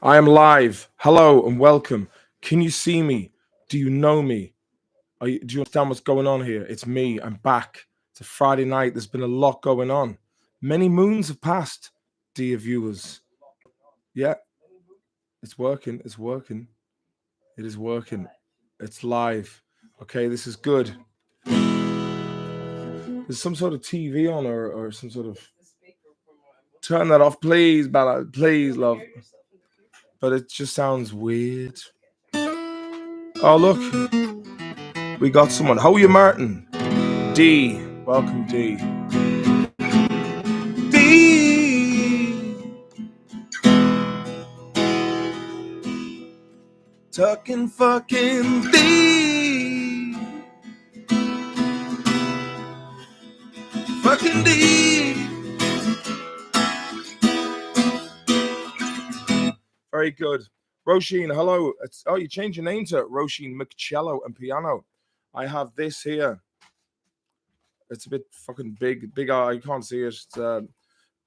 I am live. Hello and welcome. Can you see me? Do you know me? Do you understand what's going on here? It's me. I'm back. It's a Friday night. There's been a lot going on. Many moons have passed, dear viewers. Yeah, it's working. It's working. It is working. It's live. Okay, this is good. There's some sort of TV on or some sort of. Turn that off, please, Bella. Please, love. But it just sounds weird. Oh, look. We got someone. How are you, Martin? D. Welcome, D. D. Tucking fucking D. Fucking D. Very good. Roisin, hello. You changed your name to Roisin McCello and Piano. I have this here. It's a bit fucking big. Big eye. You can't see it. It's a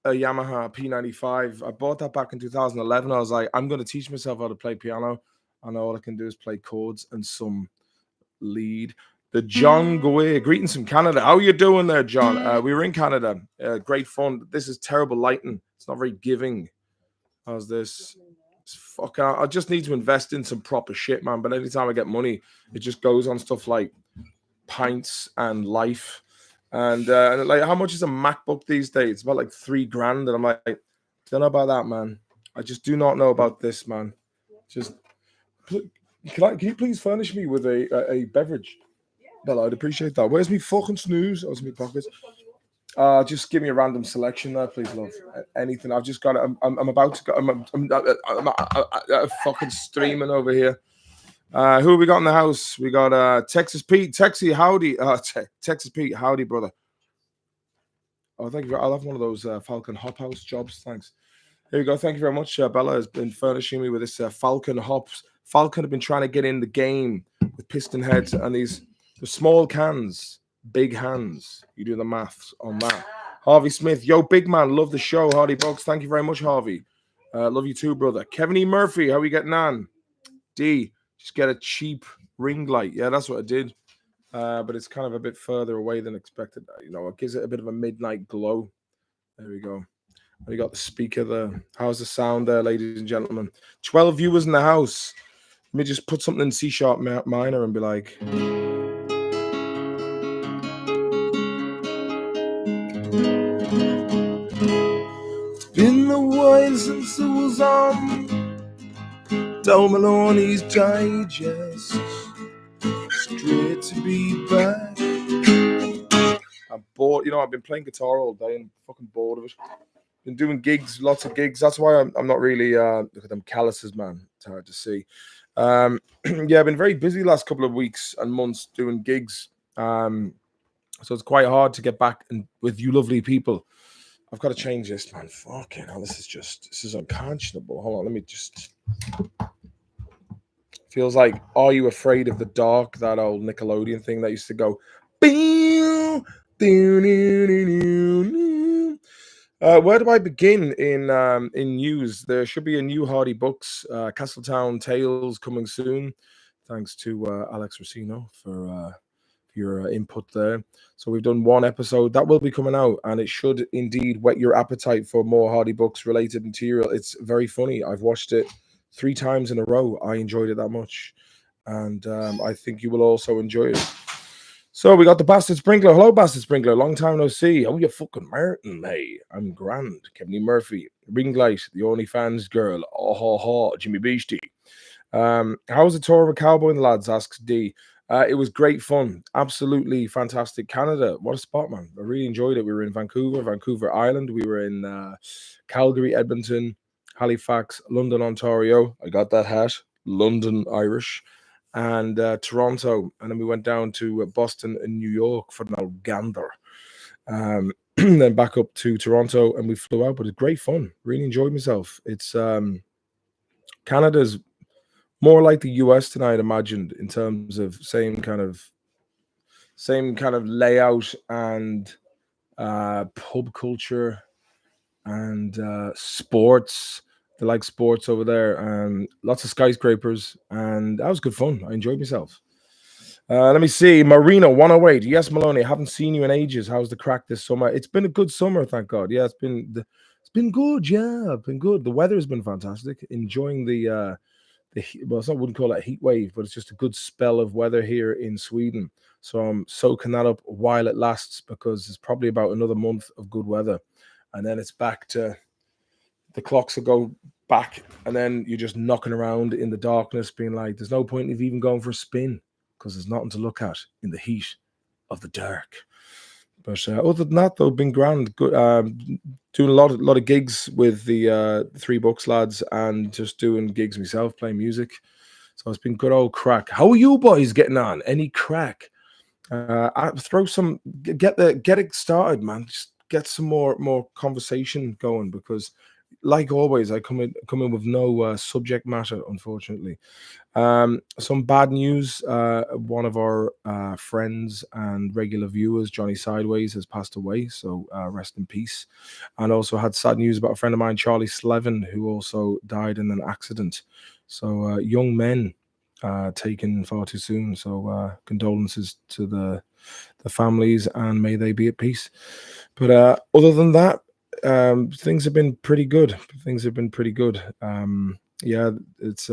Yamaha P95. I bought that back in 2011. I was like, I'm going to teach myself how to play piano. And all I can do is play chords and some lead. The John Goe, greetings from Canada. How are you doing there, John? We were in Canada. Great fun. This is terrible lighting. It's not very giving. How's this? Fuck, I just need to invest in some proper shit, man. But anytime I get money, it just goes on stuff like pints and life. And like, how much is a MacBook these days? It's about like $3,000. And I'm like, don't know about that, man. I just do not know about this, man. Just can you please furnish me with a beverage? Bella, I'd appreciate that. Where's me fucking snooze? Oh, it's in my pockets. Just give me a random selection there, please, love. Anything. I've just got it. I'm about to go. I'm fucking streaming over here. Who have we got in the house? We got Texas Pete. Texas, howdy. Texas Pete, howdy, brother. Oh, thank you. I'll have one of those Falcon Hop House jobs. Thanks. Here we go. Thank you very much. Bella has been furnishing me with this Falcon Hops. Falcon have been trying to get in the game with piston heads and the small cans, big hands. You do the maths on that. Harvey Smith, yo, big man, love the show. Hardy Box, thank you very much, Harvey. Love you too, brother. Kevin E. Murphy, how are we getting on? D, just get a cheap ring light. Yeah, that's what I did. But it's kind of a bit further away than expected. You know, it gives it a bit of a midnight glow. There we go. We got the speaker there. How's the sound there, ladies and gentlemen? 12 viewers in the house. Let me just put something in C sharp minor and be like. It's been a while since it was on Del Maloney's Digest. Straight to be back. I'm bored. You know, I've been playing guitar all day and I'm fucking bored of it. Been doing gigs, lots of gigs. That's why I'm not really look at them calluses, man. It's hard to see. Yeah, I've been very busy the last couple of weeks and months doing gigs. So it's quite hard to get back with you lovely people. I've got to change this, man. Fucking hell, this is unconscionable. Hold on, let me just. Feels like Are You Afraid of the Dark? That old Nickelodeon thing that used to go. Where do I begin in news? There should be a new Hardy Books, Castletown Tales coming soon. Thanks to Alex Rossino for your input there. So we've done one episode that will be coming out, and it should indeed whet your appetite for more Hardy Books related material. It's very funny. I've watched it 3 times in a row. I enjoyed it that much, and I think you will also enjoy it. So we got the Bastard Sprinkler. Hello, Bastard Sprinkler. Long time no see. Oh, you fucking Martin, hey. I'm grand. Kevin E. Murphy. Ringlight, the OnlyFans girl. Oh, ha, ha. Jimmy Beastie. How was the tour of a cowboy and the lads? Asks D. It was great fun. Absolutely fantastic. Canada, what a spot, man. I really enjoyed it. We were in Vancouver Island. We were in Calgary, Edmonton, Halifax, London, Ontario. I got that hat. London, Irish. And Toronto, and then we went down to Boston and New York for an Algander. Then back up to Toronto, and we flew out, but it's great fun. Really enjoyed myself. It's Canada's more like the US than I'd imagined in terms of same kind of layout and pub culture and sports they like sports over there. Lots of skyscrapers, and that was good fun. I enjoyed myself. Let me see. Marina 108. Yes, Maloney. I haven't seen you in ages. How's the crack this summer? It's been a good summer, thank God. Yeah, it's been good. Yeah, been good. The weather has been fantastic. Enjoying well, I wouldn't call it a heat wave, but it's just a good spell of weather here in Sweden. So I'm soaking that up while it lasts because it's probably about another month of good weather, and then it's back to the clocks will go back, and then you're just knocking around in the darkness, being like, "There's no point of even going for a spin because there's nothing to look at in the heat of the dark." But other than that, though, been grand. Good, doing a lot of gigs with the Three Books lads, and just doing gigs myself, playing music. So it's been good old crack. How are you boys getting on? Any crack? Throw some, get it started, man. Just get some more conversation going because, like always, I come in with no subject matter, unfortunately. Some bad news. One of our friends and regular viewers, Johnny Sideways, has passed away. So rest in peace. And also had sad news about a friend of mine, Charlie Slevin, who also died in an accident. So young men taken far too soon. So condolences to the families, and may they be at peace. But other than that, things have been pretty good. Things have been pretty good. Yeah, it's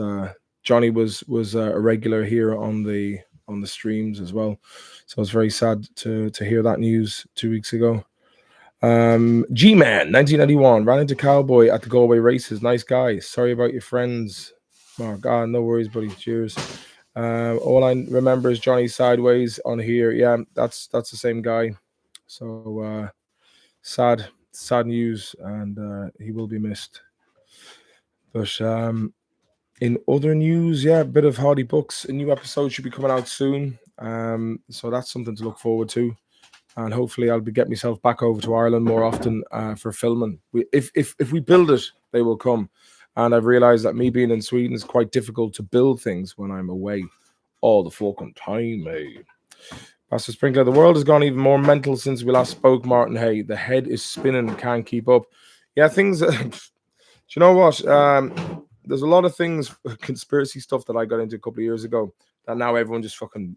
Johnny was a regular here on the streams as well, so it's very sad to hear that news 2 weeks ago. G-Man 1991 ran into Cowboy at the Galway races. Nice guy. Sorry about your friends, Mark. No worries, buddy. Cheers. All I remember is Johnny Sideways on here. Yeah, that's the same guy. So sad news, and he will be missed. But in other news, yeah, a bit of Hardy Books. A new episode should be coming out soon. So that's something to look forward to. And hopefully I'll be getting myself back over to Ireland more often for filming. If we build it, they will come. And I've realized that me being in Sweden is quite difficult to build things when I'm away all the fucking time, mate. Pastor Sprinkler, the world has gone even more mental since we last spoke, Martin. Hey, the head is spinning, can't keep up. Yeah, things. Do you know what? There's a lot of things, conspiracy stuff that I got into a couple of years ago that now everyone just fucking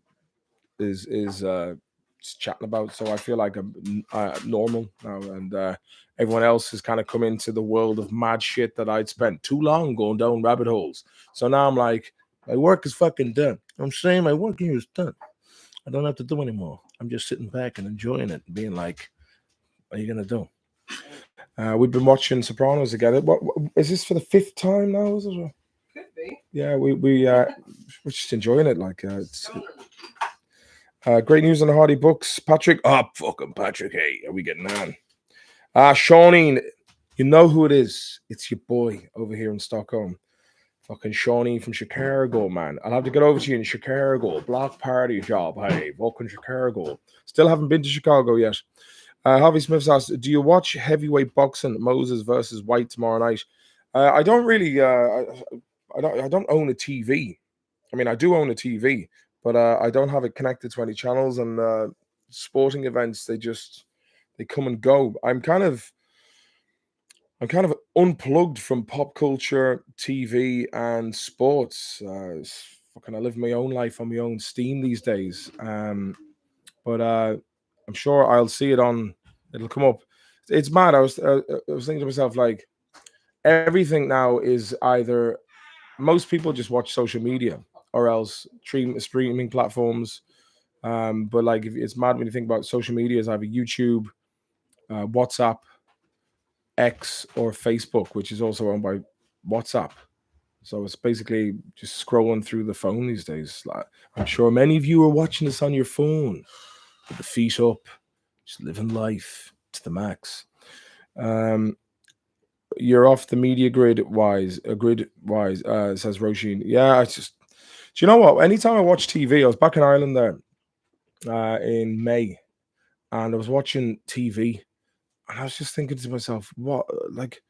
is just chatting about. So I feel like I'm normal now, and everyone else has kind of come into the world of mad shit that I'd spent too long going down rabbit holes. So now I'm like, my work is fucking done. I'm saying my work here is done. I don't have to do anymore. I'm just sitting back and enjoying it and being like, what are you going to do? We've been watching Sopranos together. What is this for the 5th time now? Is it? Could be. Yeah, we're just enjoying it. Like it's great news on the Hardy Books. Patrick, fucking Patrick. Hey, are we getting on? Shawneen, you know who it is. It's your boy over here in Stockholm. Fucking Shawnee from Chicago, man. I'll have to get over to you in Chicago. Block party job. Hey, fucking Chicago. Still haven't been to Chicago yet. Harvey Smith asked, do you watch heavyweight boxing, Moses versus White tomorrow night? I don't really, I don't own a TV. I mean, I do own a TV, but I don't have it connected to any channels, and sporting events, they come and go. I'm kind of unplugged from pop culture, TV, and sports. I live my own life on my own steam these days. But I'm sure I'll see it on. It'll come up. It's mad. I was thinking to myself, like, everything now is either most people just watch social media or else streaming platforms. But like, it's mad when you think about social media is either YouTube, WhatsApp, X, or Facebook, which is also owned by WhatsApp. So it's basically just scrolling through the phone these days. Like, I'm sure many of you are watching this on your phone with the feet up, just living life to the max. You're off the media grid wise, says Roisin. Yeah, do you know what? Anytime I watch TV, I was back in Ireland there in May, and I was watching TV, and I was just thinking to myself, what, like,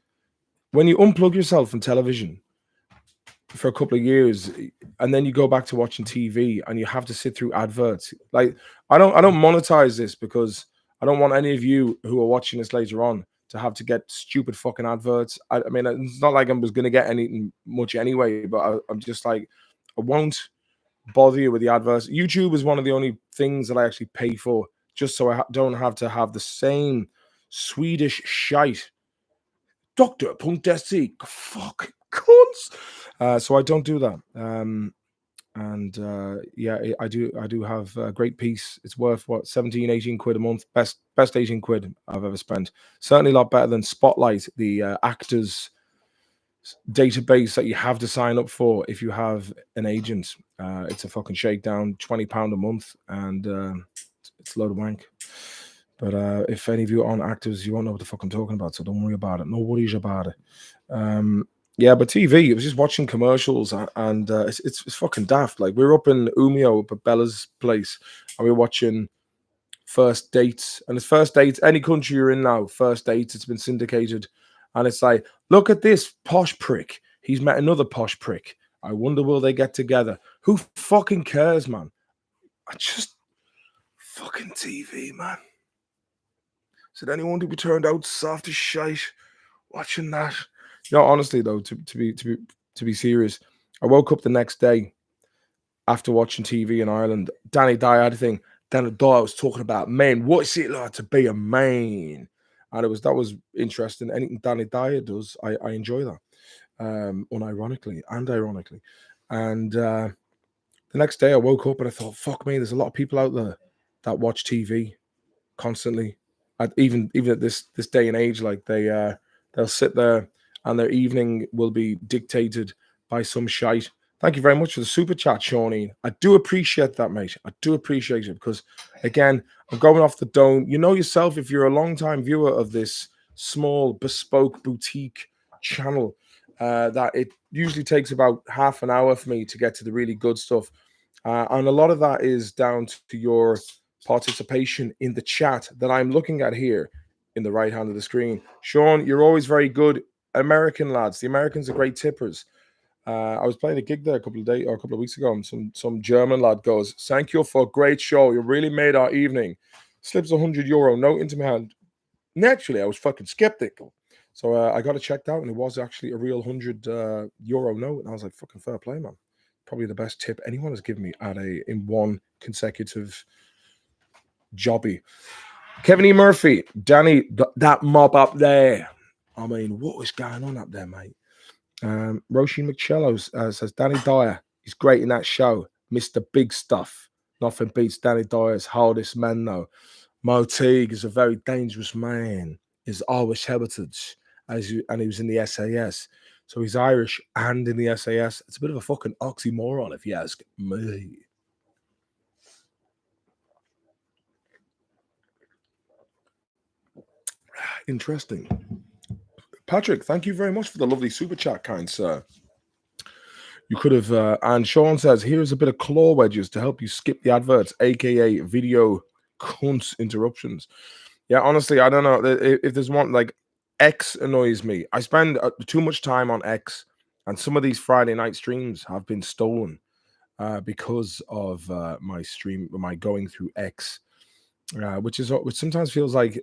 when you unplug yourself from television for a couple of years, and then you go back to watching TV, and you have to sit through adverts. Like, I don't monetize this because I don't want any of you who are watching this later on to have to get stupid fucking adverts. I mean, it's not like I was going to get anything much anyway, but I'm just like, I won't bother you with the adverts. YouTube is one of the only things that I actually pay for, just so I don't have to have the same Swedish shite. Doctor Punktesi, fuck cunts. So I don't do that. And yeah, I do have a great piece. It's worth what, 17, 18 quid a month. Best 18 quid I've ever spent. Certainly a lot better than Spotlight, the actors database that you have to sign up for if you have an agent. It's a fucking shakedown, £20 a month, and it's a load of wank. But if any of you aren't actors, you won't know what the fuck I'm talking about, so don't worry about it. No worries about it. Yeah, but TV, I was just watching commercials, and it's fucking daft. Like, we were up in Umeå, up at Bella's place, and we were watching First Dates. And it's First Dates, any country you're in now, First Dates, it's been syndicated. And it's like, look at this posh prick. He's met another posh prick. I wonder, will they get together? Who fucking cares, man? I just fucking TV, man. Did anyone to be turned out soft as shite watching that? You know, honestly though, to be serious, I woke up the next day after watching TV in Ireland. Danny Dyer had a thing. Danny Dyer was talking about men. What's it like to be a man? And that was interesting. Anything Danny Dyer does, I enjoy that. Unironically and ironically. And the next day I woke up and I thought, fuck me, there's a lot of people out there that watch TV constantly. Even at this day and age, like they'll sit there and their evening will be dictated by some shite. Thank you very much for the super chat, Shawnee. I do appreciate that, mate. I do appreciate it, because again, I'm going off the dome. You know yourself, if you're a long time viewer of this small bespoke boutique channel, that it usually takes about half an hour for me to get to the really good stuff, and a lot of that is down to your participation in the chat that I'm looking at here in the right hand of the screen. Sean, you're always very good. American lads, the Americans are great tippers. I was playing a gig there a couple of weeks ago, and some German lad goes, "Thank you for a great show. You really made our evening." Slips a €100 note into my hand. Naturally, I was fucking skeptical, so I got it checked out, and it was actually a real €100 note, and I was like, "Fucking fair play, man." Probably the best tip anyone has given me in one consecutive jobby. Kevin E. Murphy, Danny, that mob up there. I mean, what is going on up there, mate? Roisin McCello says, Danny Dyer, he's great in that show. Mr. Big Stuff. Nothing beats Danny Dyer's hardest man, though. Mo Teague is a very dangerous man. His Irish heritage, and he was in the SAS. So he's Irish and in the SAS. It's a bit of a fucking oxymoron, if you ask me. Interesting. Patrick, thank you very much for the lovely super chat, kind sir. You could have, and Sean says, here's a bit of claw wedges to help you skip the adverts, aka video cunt interruptions. Yeah, honestly, I don't know if there's one, like, X annoys me. I spend too much time on X, and some of these Friday night streams have been stolen because of my going through X, which sometimes feels like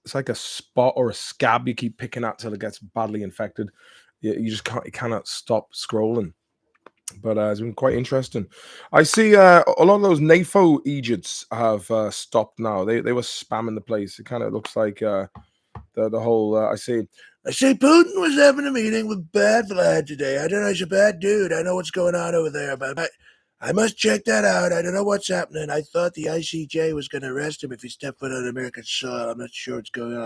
it's like a spot or a scab you keep picking at till it gets badly infected. You cannot stop scrolling. But it's been quite interesting. I see a lot of those NAFO Egypts have stopped now. They were spamming the place. It kind of looks like the whole. I see Putin was having a meeting with Bad Vlad today. I don't know, he's a bad dude. I know what's going on over there, but I must check that out. I don't know what's happening. I thought the ICJ was going to arrest him if he stepped foot on American soil. I'm not sure what's going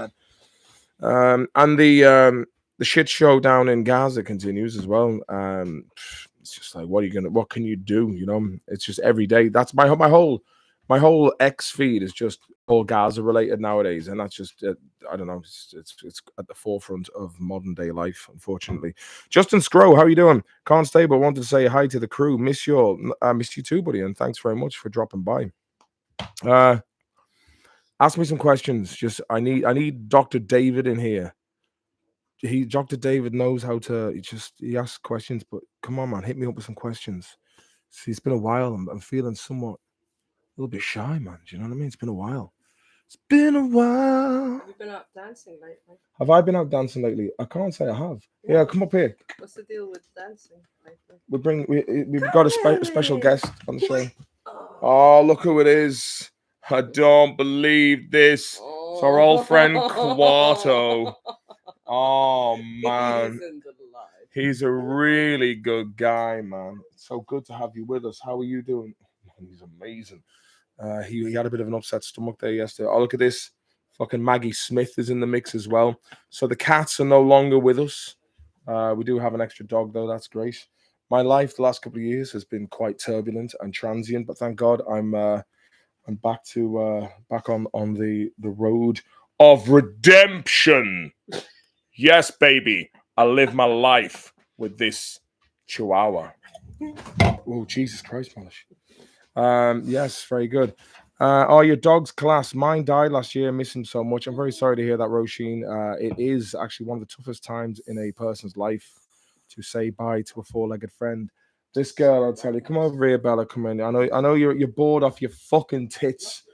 on. And the shit show down in Gaza continues as well. It's just like, what can you do? You know, it's just every day. That's my whole X feed is just all Gaza related nowadays, and that's just I don't know. It's at the forefront of modern day life, unfortunately. Justin Scrow, how are you doing? Can't stay, but wanted to say hi to the crew. Miss you too, buddy, and thanks very much for dropping by. Ask me some questions. Just I need Dr. David in here. Dr. David knows how to. He asks questions, but come on, man, hit me up with some questions. See, it's been a while. I'm feeling somewhat a little bit shy, man. Do you know what I mean? It's been a while. It's been a while. Have you been out dancing lately? Have I been out dancing lately? I can't say I have. Yeah, come up here. What's the deal with dancing lately? We've got a special guest on the show. Oh, look who it is. I don't believe this. It's our old friend Quarto. Oh, man. He's a really good guy, man. It's so good to have you with us. How are you doing? He's amazing. He had a bit of an upset stomach there yesterday. Oh, look at this. Fucking Maggie Smith is in the mix as well. So the cats are no longer with us. We do have an extra dog, though. That's great. My life the last couple of years has been quite turbulent and transient, but thank God I'm back on the road of redemption. Yes, baby. I live my life with this chihuahua. Oh, Jesus Christ, Polish. Yes, very good. Are your dogs class? Mine died last year. Miss him so much. I'm very sorry to hear that, Roisin. It is actually one of the toughest times in a person's life to say bye to a four-legged friend. This girl, I'll tell you, come over here, Bella. Come in. I know you're bored off your fucking tits.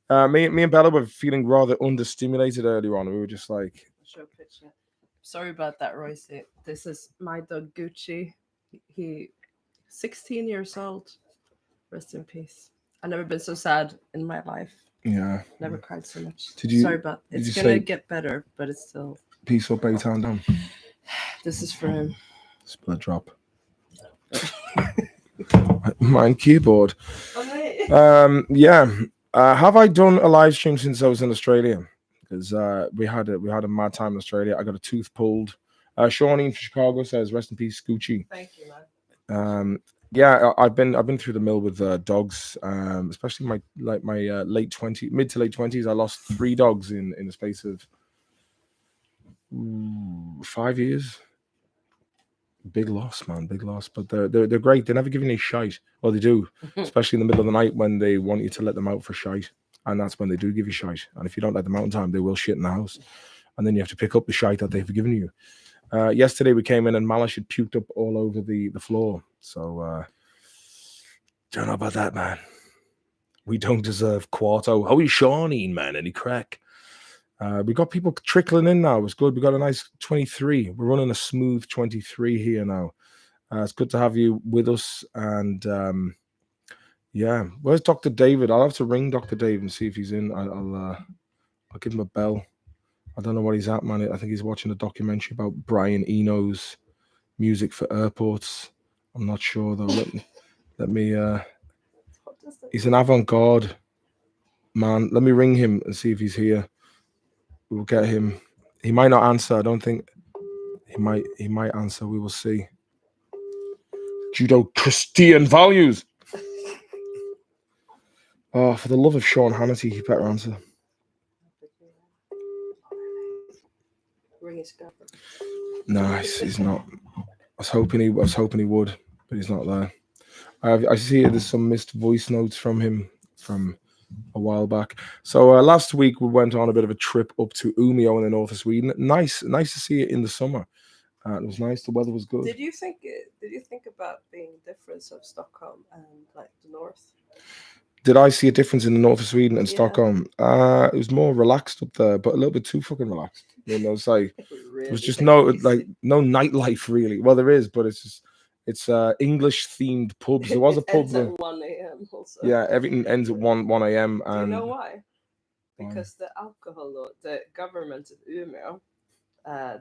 Me and Bella were feeling rather understimulated earlier on. We were just like, show a picture. Sorry about that, Royce. This is my dog Gucci. He 16 years old. Rest in peace. I've never been so sad in my life. Yeah. Never cried so much. Sorry about it. It's gonna get better, but it's still peace up, A-Town down. This is for him. Split drop. Mine keyboard. Yeah. Have I done a live stream since I was in Australia? Because we had a mad time in Australia. I got a tooth pulled. Shawnee from Chicago says, "Rest in peace, Gucci." Thank you, man. Yeah, I've been through the mill with dogs, especially my mid to late 20s. I lost 3 dogs in the space of 5 years. Big loss, man, big loss. But they're great. They never give you any shite. Well, they do, especially in the middle of the night when they want you to let them out for shite, and that's when they do give you shite. And if you don't let them out in time, they will shit in the house, and then you have to pick up the shite that they've given you. Yesterday we came in and Malish had puked up all over the floor. So don't know about that, man. We don't deserve Quarto. How are you, Shawnee, man? Any crack? We got people trickling in now. It's good. We got a nice 23. We're running a smooth 23 here now. It's good to have you with us. And yeah, where's Dr. David? I'll have to ring Dr. David and see if he's in. I'll give him a bell. I don't know what he's at, man. I think he's watching a documentary about Brian Eno's music for airports. I'm not sure though. Let me. He's an avant-garde man. Let me ring him and see if he's here. We'll get him. He might not answer. I don't think he might. He might answer. We will see. Judo-Christian values. Oh, for the love of Sean Hannity, he better answer. No, he's not. I was hoping he would, but he's not there. I see there's some missed voice notes from him from a while back. So last week we went on a bit of a trip up to Umeå in the north of Sweden. Nice to see it in the summer. It was nice. The weather was good. Did you think about being difference of Stockholm and like the north? Did I see a difference in the north of Sweden and Stockholm? It was more relaxed up there, but a little bit too fucking relaxed. You know, it's like really, it was just no nightlife really. Well, there is, but it's English themed pubs. There was a pub at 1 a.m. also. Yeah, everything ends at 1 a.m. Do you know why? Because the alcohol law, the government of Umeå,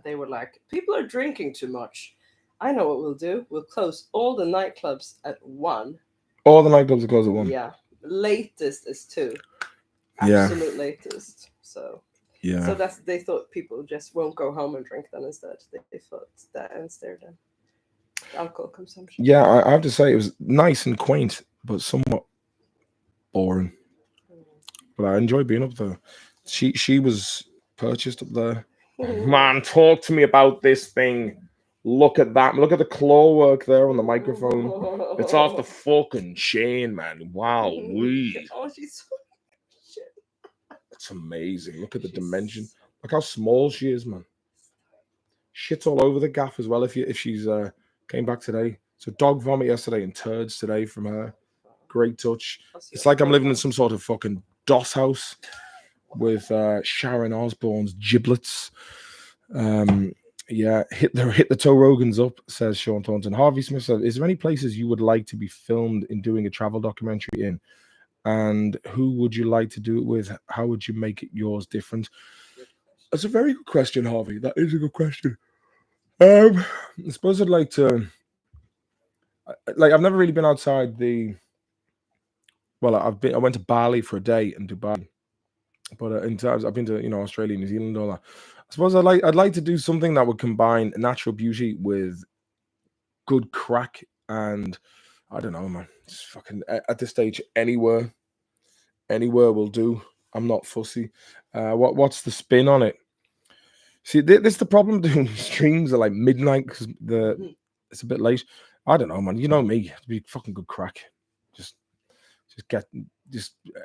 they were like, people are drinking too much. I know what we'll do. We'll close all the nightclubs at 1. All the nightclubs are closed at 1. Yeah. Latest is 2. Absolute latest. So yeah. So they thought people just won't go home and drink then instead. They thought that ends there then. Alcohol consumption. Yeah, I have to say it was nice and quaint, but somewhat boring. But I enjoyed being up there. She was purchased up there. Man, talk to me about this thing. Look at that. Look at the claw work there on the microphone. It's off the fucking chain, man. Wow. Oh, she's so shit. It's amazing. Look at the dimension. Look how small she is, man. Shit's all over the gaff as well if she's came back today. So dog vomit yesterday and turds today from her. Great touch. It's like I'm living in some sort of fucking DOS house. with Sharon Osbourne's giblets. Yeah, hit the toe Rogans up, says Sean Thornton. Harvey Smith said, is there any places you would like to be filmed in doing a travel documentary in? And who would you like to do it with? How would you make it yours different? That's a very good question, Harvey. That is a good question. I suppose I'd like to, I've never really been outside the, well, I went to Bali for a day in Dubai, but in terms, I've been to, Australia, New Zealand, all that. I suppose I'd like to do something that would combine natural beauty with good crack, and I don't know, man. Just fucking at this stage, anywhere will do. I'm not fussy. What's the spin on it? See, this is the problem doing streams at like midnight because it's a bit late. I don't know, man. You know me. It'd be fucking good crack. Just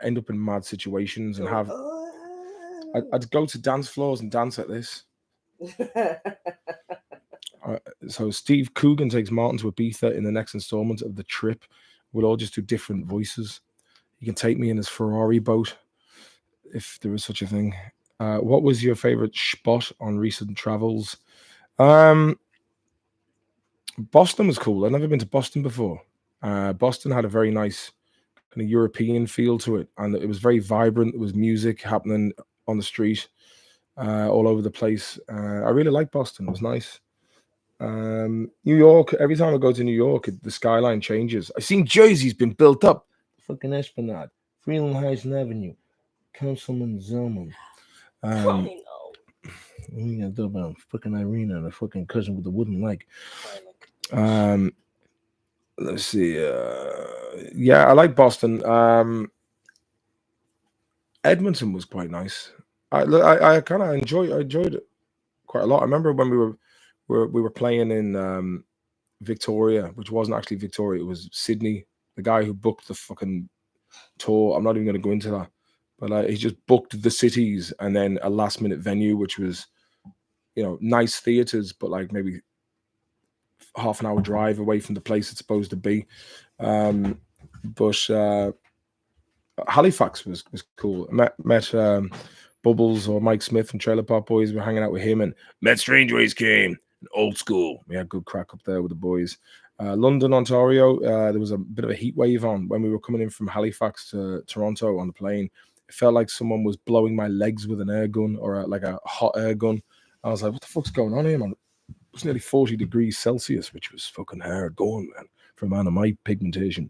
end up in mad situations and have. I'd go to dance floors and dance like this. So Steve Coogan takes Martin to Ibiza in the next installment of The Trip. We'll all just do different voices. He can take me in his Ferrari boat, if there is such a thing. What was your favorite spot on recent travels? Boston was cool. I've never been to Boston before. Boston had a very nice kind of European feel to it, and it was very vibrant. There was music happening on the street, all over the place. I really liked Boston. It was nice. New York. Every time I go to New York, the skyline changes. I've seen Jersey's been built up. Fucking Esplanade, Freeland Heights Avenue, Councilman Zellman. Fucking Irina, the fucking cousin with the wooden leg. Let's see. Yeah, I like Boston. Edmonton was quite nice. I kind of enjoyed it quite a lot. I remember when we were playing in Victoria, which wasn't actually Victoria, it was Sydney. The guy who booked the fucking tour, I'm not even going to go into that, but he just booked the cities and then a last minute venue, which was, nice theaters, but like maybe half an hour drive away from the place it's supposed to be. But Halifax was cool. I met Bubbles or Mike Smith from Trailer Park Boys. We were hanging out with him, and met Strangeways came. Old school. We had good crack up there with the boys. London, Ontario, there was a bit of a heat wave on when we were coming in from Halifax to Toronto on the plane. It felt like someone was blowing my legs with an air gun or like a hot air gun. I was like, what the fuck's going on here, man? It was nearly 40 degrees Celsius, which was fucking hard going, man, for a man of my pigmentation.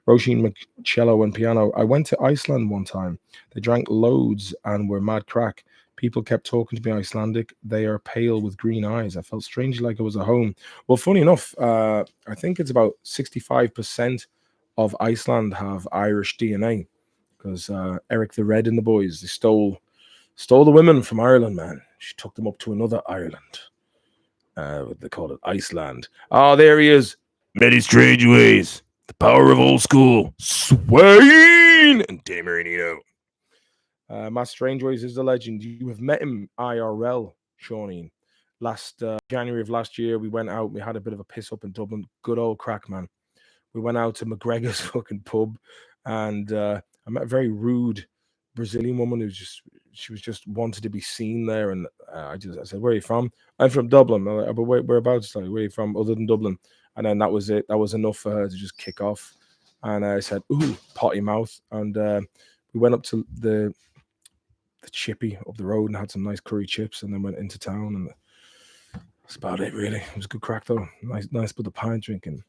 Roisin cello and piano. I went to Iceland one time. They drank loads and were mad crack. People kept talking to me Icelandic. They are pale with green eyes. I felt strangely like I was at home. Well, funny enough, I think it's about 65% of Iceland have Irish DNA because Eric the Red and the boys, they stole the women from Ireland, man. She took them up to another Ireland. They call it Iceland. Oh, there he is. Many strange ways. The power of old school. Swain and Dameranino. Matt Strangeways is a legend. You have met him IRL, Shawneen. Last January of last year, we went out. We had a bit of a piss up in Dublin. Good old crack, man. We went out to McGregor's fucking pub, and I met a very rude Brazilian woman she was just wanted to be seen there. And I said, "Where are you from?" "I'm from Dublin." I'm like, "But whereabouts? Like, where are you from other than Dublin?" And then that was it. That was enough for her to just kick off. And I said, "Ooh, potty mouth." And we went up to the chippy up the road and had some nice curry chips, and then went into town, and that's about it, really. It was good crack though. Nice bit of pint drinking.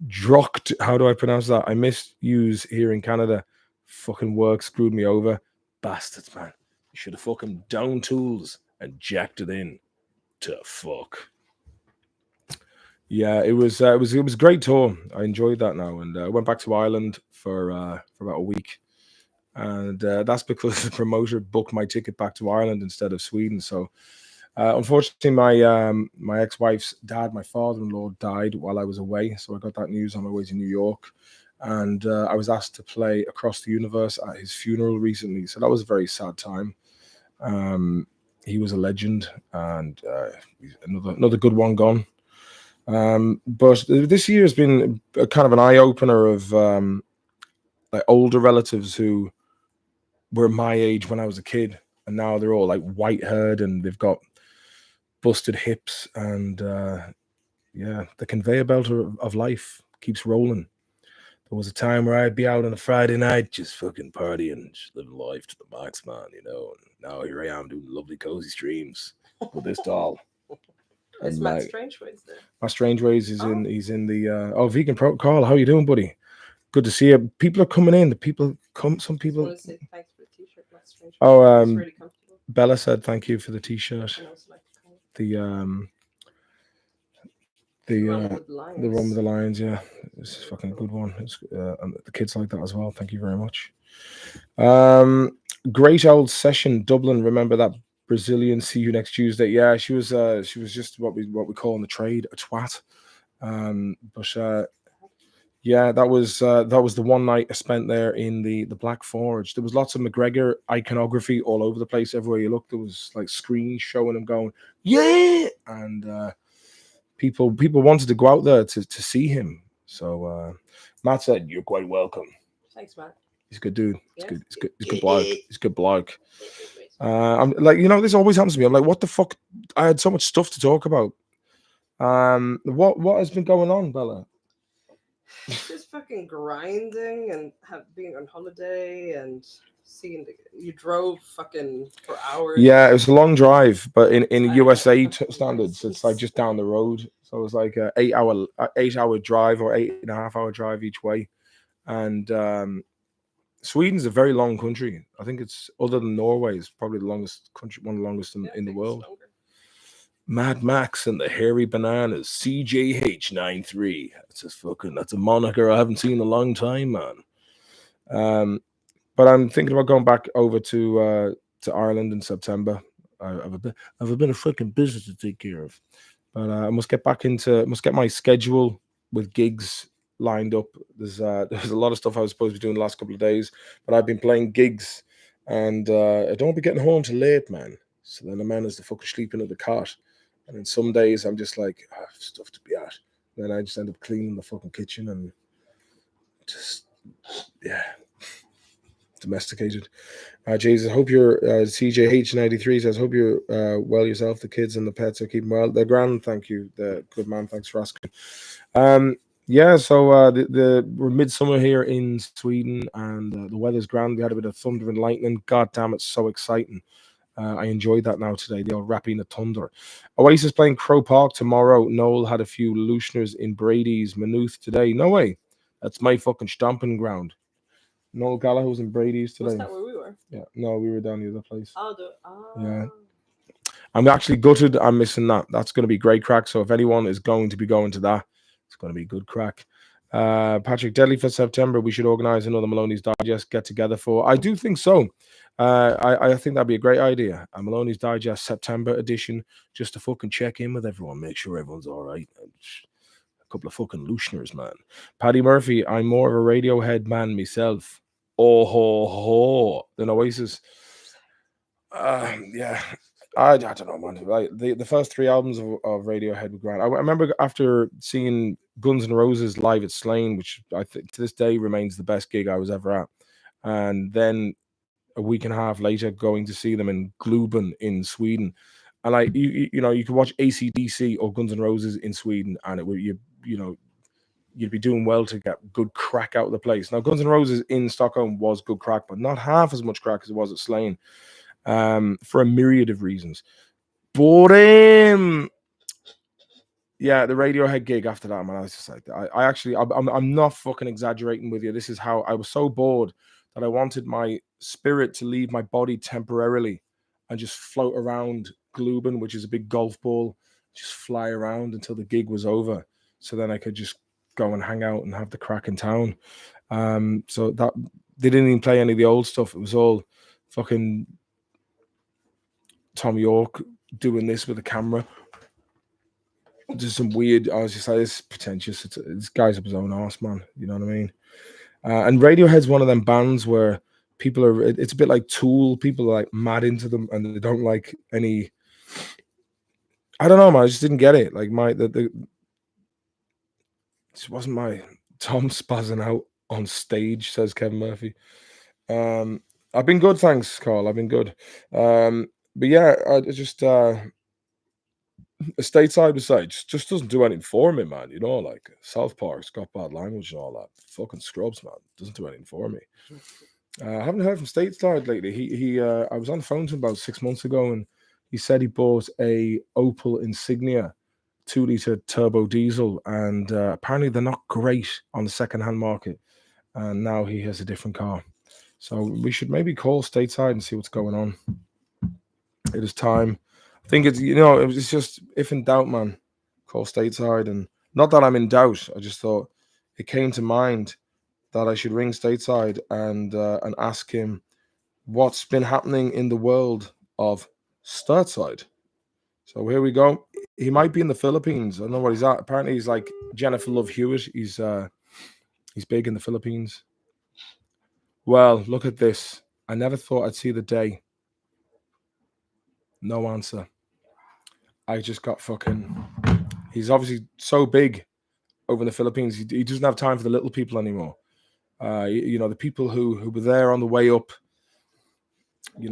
Drocked, how do I pronounce that? I misuse here in Canada. Fucking work screwed me over. Bastards, man. You should have fucking down tools and jacked it in to fuck. Yeah, it was a great tour. I enjoyed that now, and I went back to Ireland for about a week. And that's because the promoter booked my ticket back to Ireland instead of Sweden. So, unfortunately, my ex-wife's dad, my father-in-law, died while I was away. So I got that news on my way to New York, and I was asked to play Across the Universe at his funeral recently. So that was a very sad time. He was a legend, and another good one gone. But this year has been a kind of an eye-opener of like older relatives who were my age when I was a kid, and now they're all like white haired and they've got busted hips, and yeah, the conveyor belt of life keeps rolling. There was a time where I'd be out on a Friday night just fucking partying, just living life to the max, man, you know. And now here I am doing lovely cozy streams with this doll. Is Matt Strangeways there? Matt Strangeways is he's in the Vegan Protocol. How you doing, buddy? Good to see you. People are coming in. Some people. I want to say thanks for the t-shirt, Matt Strangeways. It's really comfortable. Bella said thank you for the t-shirt. The one with the lions, yeah, it's a fucking good one. It's and the kids like that as well. Thank you very much. Great old session, Dublin. Remember that Brazilian? See you next Tuesday. Yeah, she was just what we call in the trade a twat. But yeah, that was the one night I spent there in the Black Forge. There was lots of McGregor iconography all over the place. Everywhere you looked, there was like screens showing him going, yeah, and people wanted to go out there to see him. So Matt said, "You're quite welcome." Thanks, Matt. He's a good dude. He's good. He's good bloke. He's a good bloke. I'm like, you know, this always happens to me. I'm like, what the fuck? I had so much stuff to talk about. What has been going on, Bella? Just fucking grinding and being on holiday and seeing you drove fucking for hours. Yeah, it was a long drive, but in USA standards, it's like just down the road. So it was like a 8-hour drive or 8.5-hour drive each way. And Sweden's a very long country. I think it's, other than Norway, it's probably the longest country, one of the longest in the world. Mad Max and the Hairy Bananas, CJH93. That's a moniker I haven't seen in a long time, man. But I'm thinking about going back over to Ireland in September. I have a bit of fucking business to take care of, but I must get my schedule with gigs lined up. There's a lot of stuff I was supposed to be doing the last couple of days, but I've been playing gigs, and I don't be getting home till late, man. So then the man is the fucking sleeping at the cot. And then some days I'm just like, I have stuff to be at. And then I just end up cleaning the fucking kitchen and just, yeah, domesticated. Jesus, hope you're, CJH93 says, hope you're well yourself. The kids and the pets are keeping well. They're grand, thank you. The good man, thanks for asking. Yeah, so we're midsummer here in Sweden, and the weather's grand. We had a bit of thunder and lightning. God damn, it's so exciting. I enjoyed that now today, the old rapping the thunder. Oasis playing Crow Park tomorrow. Noel had a few Looseners in Brady's Maynooth today. No way. That's my fucking stomping ground. Noel Gallagher was in Brady's today. Was that where we were? Yeah. No, we were down the other place. Yeah. I'm actually gutted I'm missing that. That's going to be great crack. So if anyone is going to be going to that, it's going to be good crack. Patrick, deadly for September. We should organize another Maloney's Digest get together for. I do think so. I think that'd be a great idea. A Maloney's Digest September edition, just to fucking check in with everyone, make sure everyone's all right. A couple of fucking Looseners, man. Paddy Murphy, I'm more of a Radiohead man myself. Oh ho ho, than Oasis. Yeah. I don't know, man. Like the first 3 albums of Radiohead were great. I remember after seeing Guns N' Roses live at Slane, which I think to this day remains the best gig I was ever at, and then a week and a half later going to see them in Globen in Sweden, and like you know you could watch AC/DC or Guns N' Roses in Sweden, and it would you'd be doing well to get good crack out of the place. Now Guns N' Roses in Stockholm was good crack, but not half as much crack as it was at Slane. For a myriad of reasons. But yeah, the Radiohead gig after that, man, I was just like, I'm not fucking exaggerating with you. This is how I was so bored that I wanted my spirit to leave my body temporarily and just float around Globen, which is a big golf ball, just fly around until the gig was over. So then I could just go and hang out and have the crack in town. So that they didn't even play any of the old stuff. It was all fucking Tom York doing this with a camera. Just some weird. I was just like, this is pretentious. This guy's up his own arse, man. You know what I mean? And Radiohead's one of them bands where people are. It's a bit like Tool. People are like mad into them, and they don't like any. I don't know, man. I just didn't get it. Like this wasn't my Tom spazzing out on stage, says Kevin Murphy. I've been good, thanks, Carl. I've been good. But yeah, I just a stateside beside just doesn't do anything for me, man. You know, like South Park's got bad language and all that. Fucking scrubs, man. Doesn't do anything for me. I haven't heard from stateside lately. He I was on the phone to him about 6 months ago, and he said he bought a Opel Insignia 2-liter turbo diesel, and apparently they're not great on the second-hand market. And now he has a different car. So we should maybe call stateside and see what's going on. It is time. I think it's, it's just, if in doubt, man, call stateside. And not that I'm in doubt. I just thought it came to mind that I should ring stateside and ask him what's been happening in the world of stateside. So here we go. He might be in the Philippines. I don't know what he's at. Apparently he's like Jennifer Love Hewitt. He's big in the Philippines. Well, look at this. I never thought I'd see the day. No answer. I just got fucking... He's obviously so big over in the Philippines. He doesn't have time for the little people anymore. The people who were there on the way up, he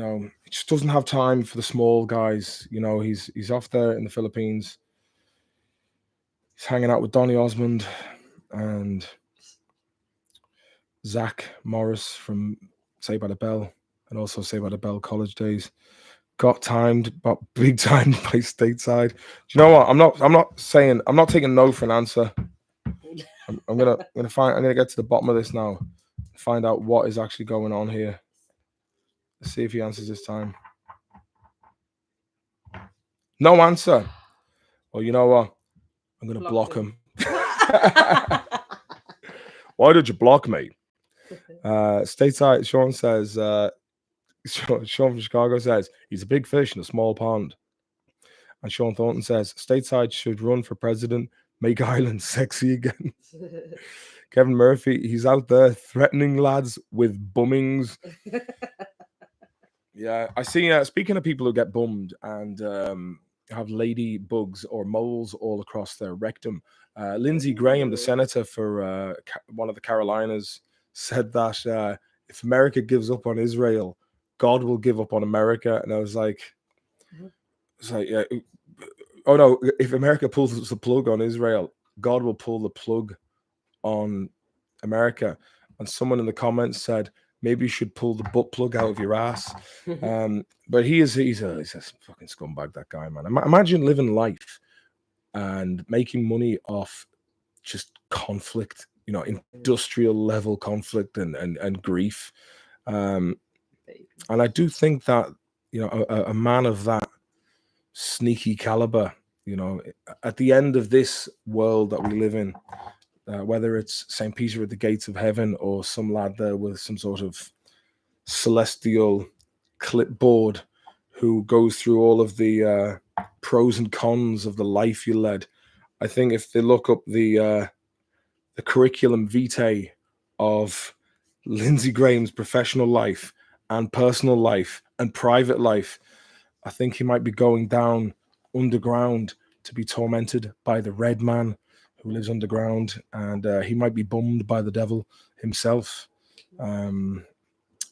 just doesn't have time for the small guys. He's off there in the Philippines. He's hanging out with Donny Osmond and Zach Morris from Saved by the Bell, and also Saved by the Bell college days. Got timed, but big time by stateside. Do you know what? I'm not taking no for an answer. I'm gonna get to the bottom of this now, find out what is actually going on here. Let's see if he answers this time. No answer. Well, you know what? I'm gonna block him. Why did you block me? Stateside, Sean says, Sean from Chicago says, he's a big fish in a small pond. And Sean Thornton says, stateside should run for president, make Ireland sexy again. Kevin Murphy, he's out there threatening lads with bummings. Yeah, I see, speaking of people who get bummed and have lady bugs or moles all across their rectum, Lindsey Graham, the senator for one of the Carolinas, said that if America gives up on Israel, God will give up on America. And I was like, yeah, oh no, if America pulls the plug on Israel, God will pull the plug on America. And someone in the comments said, maybe you should pull the butt plug out of your ass. But he's a fucking scumbag, that guy, man. Imagine living life and making money off just conflict, industrial level conflict and grief. And I do think that, a man of that sneaky caliber, at the end of this world that we live in, whether it's St. Peter at the gates of heaven or some lad there with some sort of celestial clipboard who goes through all of the pros and cons of the life you led, I think if they look up the curriculum vitae of Lindsey Graham's professional life and personal life and private life, I think he might be going down underground to be tormented by the red man who lives underground, and he might be bummed by the devil himself. But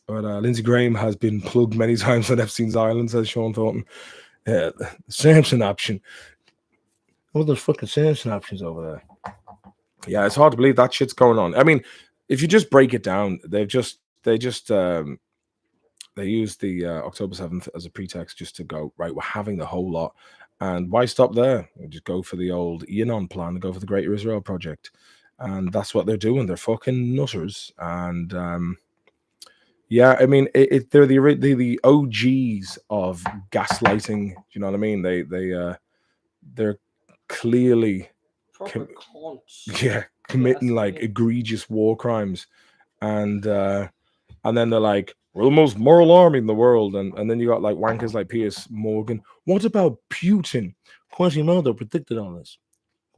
Lindsey Graham has been plugged many times on Epstein's Island, says Sean Thornton. The Samson option. What are those fucking Samson options over there? Yeah, it's hard to believe that shit's going on. I mean, if you just break it down, they used the October 7th as a pretext just to go, right, we're having the whole lot. And why stop there? We'll just go for the old Yinon plan, go for the Greater Israel Project. And that's what they're doing. They're fucking nutters. And yeah, I mean, they're the OGs of gaslighting. Do you know what I mean? They're clearly committing like egregious war crimes. And then they're like, we're the most moral army in the world. And then you got like wankers like Piers Morgan. What about Putin? Quasimodo predicted all this.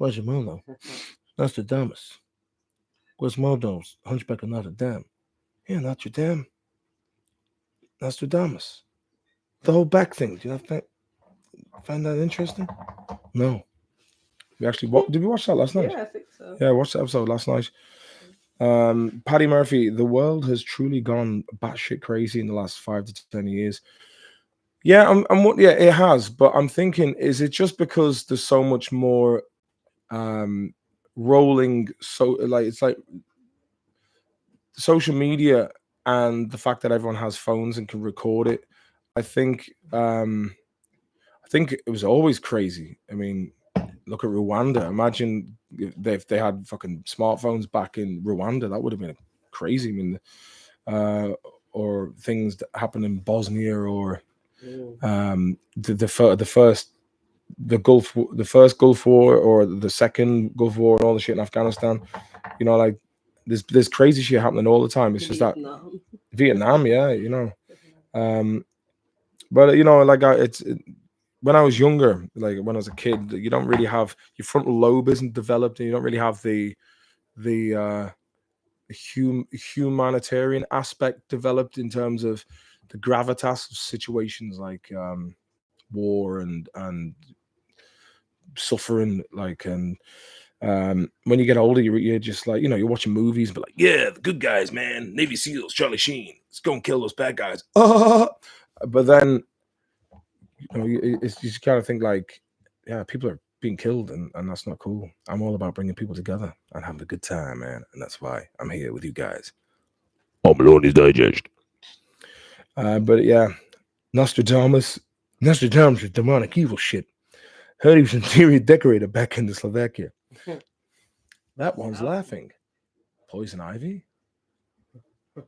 Quasimodo. Nostradamus. Quasimodo's Hunchback of Notre Dame. Yeah, Notre Dame. Nostradamus. The whole back thing. Do you find that interesting? No. We actually did we watch that last night? Yeah, I think so. Yeah, I watched the episode last night. Paddy Murphy, the world has truly gone batshit crazy in the last 5 to 10 years. Yeah, yeah, it has. But I'm thinking, is it just because there's so much more rolling? So, like, it's like social media and the fact that everyone has phones and can record it. I think, I think it was always crazy. I mean, look at Rwanda. Imagine if they had fucking smartphones back in Rwanda. That would have been crazy. I mean, uh, or things that happened in Bosnia, or the first the first Gulf War, or the second Gulf War, and all the shit in Afghanistan. You know, like there's crazy shit happening all the time. It's just that Vietnam, yeah, you know. But you know, like when I was younger, like when I was a kid, you don't really have your frontal lobe isn't developed, and you don't really have the humanitarian aspect developed in terms of the gravitas of situations like war and suffering, like, and when you get older, you're just like, you know, you're watching movies, but like, yeah, the good guys, man, Navy SEALs, Charlie Sheen, let's go and kill those bad guys. But then, you know, you just kind of think like, yeah, people are being killed, and that's not cool. I'm all about bringing people together and having a good time, man, and that's why I'm here with you guys. I'm Maloney's Digest. But yeah, Nostradamus is demonic evil shit. Heard he was an interior decorator back in Slovakia. That one's laughing. Poison Ivy? Who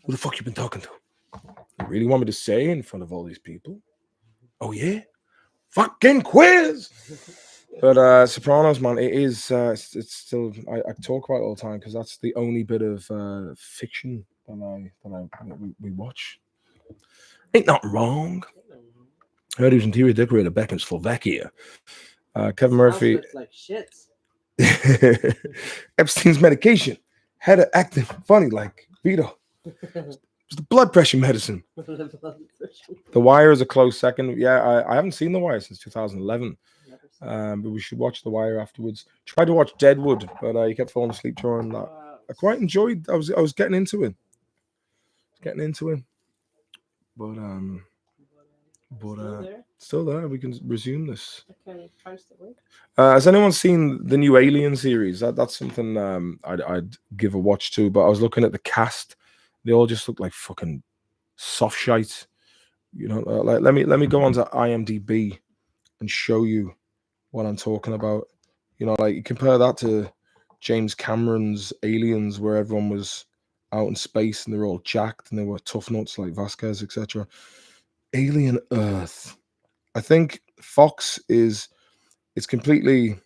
the fuck you been talking to? You really want me to say in front of all these people? Oh yeah? Fucking quiz! But Sopranos, man, it is. It's still. I talk about it all the time because that's the only bit of fiction that we watch. Ain't nothing wrong. Heard he was interior decorator back in Slovakia. Kevin Murphy. Like shit. Epstein's medication had her acting funny like Vito. It's the blood pressure medicine. The Wire is a close second. Yeah, I haven't seen The Wire since 2011. But we should watch The Wire afterwards. Tried to watch Deadwood, but he kept falling asleep during that. I quite enjoyed. I was getting into it. But still there. We can resume this. Has anyone seen the new Alien series? That's something I'd give a watch to. But I was looking at the cast. They all just look like fucking soft shite. You know, like let me go onto IMDb and show you what I'm talking about. You know, like you compare that to James Cameron's Aliens, where everyone was out in space and they're all jacked and they were tough nuts like Vasquez, etc. Alien Earth. I think Fox it's completely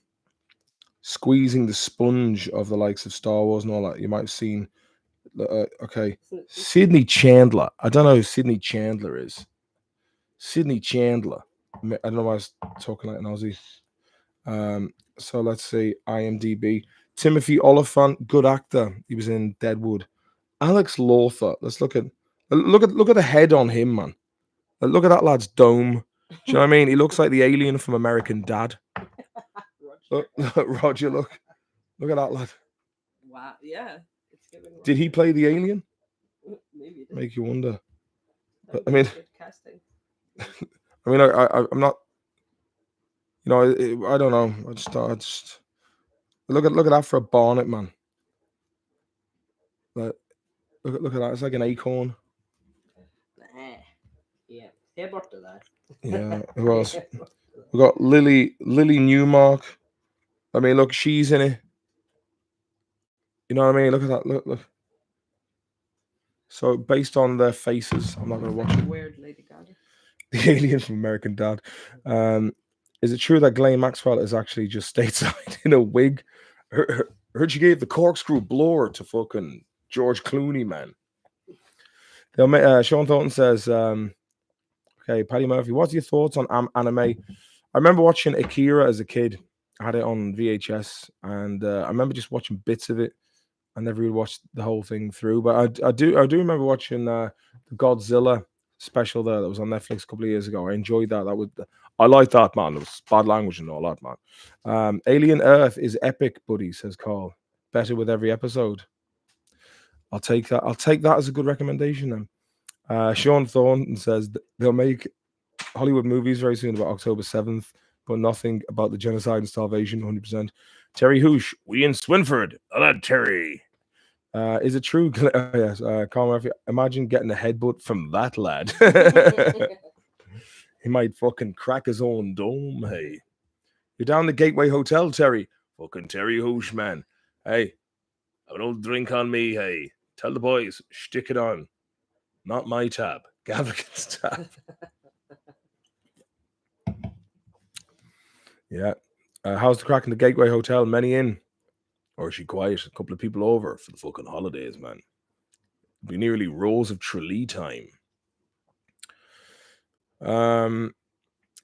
squeezing the sponge of the likes of Star Wars and all that. You might have seen. Okay, Sydney Chandler. I don't know who Sydney Chandler is. Sydney Chandler. I don't know why I was talking like an Aussie. So let's see, IMDb. Timothy Oliphant, good actor. He was in Deadwood. Alex Lothar. Let's look at the head on him, man. Look at that lad's dome. Do you know what I mean? He looks like the alien from American Dad. Roger, look at that lad. Wow, yeah. Did he play the alien? Maybe. Make you wonder. But, I mean, I mean, I'm not. You know, I don't know. I just look at that for a bonnet, man. Look at that. It's like an acorn. Yeah, they're bort to that. Yeah. Who else? We got Lily Newmark. I mean, look, she's in it. You know what I mean? Look at that. Look. So based on their faces, I'm not going to watch it. Weird Lady Gaga. The alien from American Dad. Is it true that Ghislaine Maxwell is actually just stateside in a wig? Heard she gave the corkscrew blower to fucking George Clooney, man. Sean Thornton says, okay, Paddy Murphy, what's your thoughts on anime? I remember watching Akira as a kid. I had it on VHS, and I remember just watching bits of it. I never really watched the whole thing through, but I do remember watching the Godzilla special there that was on Netflix a couple of years ago. I enjoyed that. I like that, man. It was bad language and all that, man. Alien Earth is epic, buddy, says Carl. Better with every episode. I'll take that. I'll take that as a good recommendation then. Sean Thornton says they'll make Hollywood movies very soon about October 7th, but nothing about the genocide and starvation, 100%. Terry Hoosh, we in Swinford. Hello, Terry. Is it true? Yes. Carl Murphy, imagine getting a headbutt from that lad. He might fucking crack his own dome, hey. You're down the Gateway Hotel, Terry. Fucking Terry Hoosh, man. Hey, have an old drink on me, hey. Tell the boys, stick it on. Not my tab. Gavigan's tab. Yeah. How's the crack in the Gateway Hotel? Many in? Or is she quiet? A couple of people over for the fucking holidays, man. It'll be nearly Rose of Tralee time.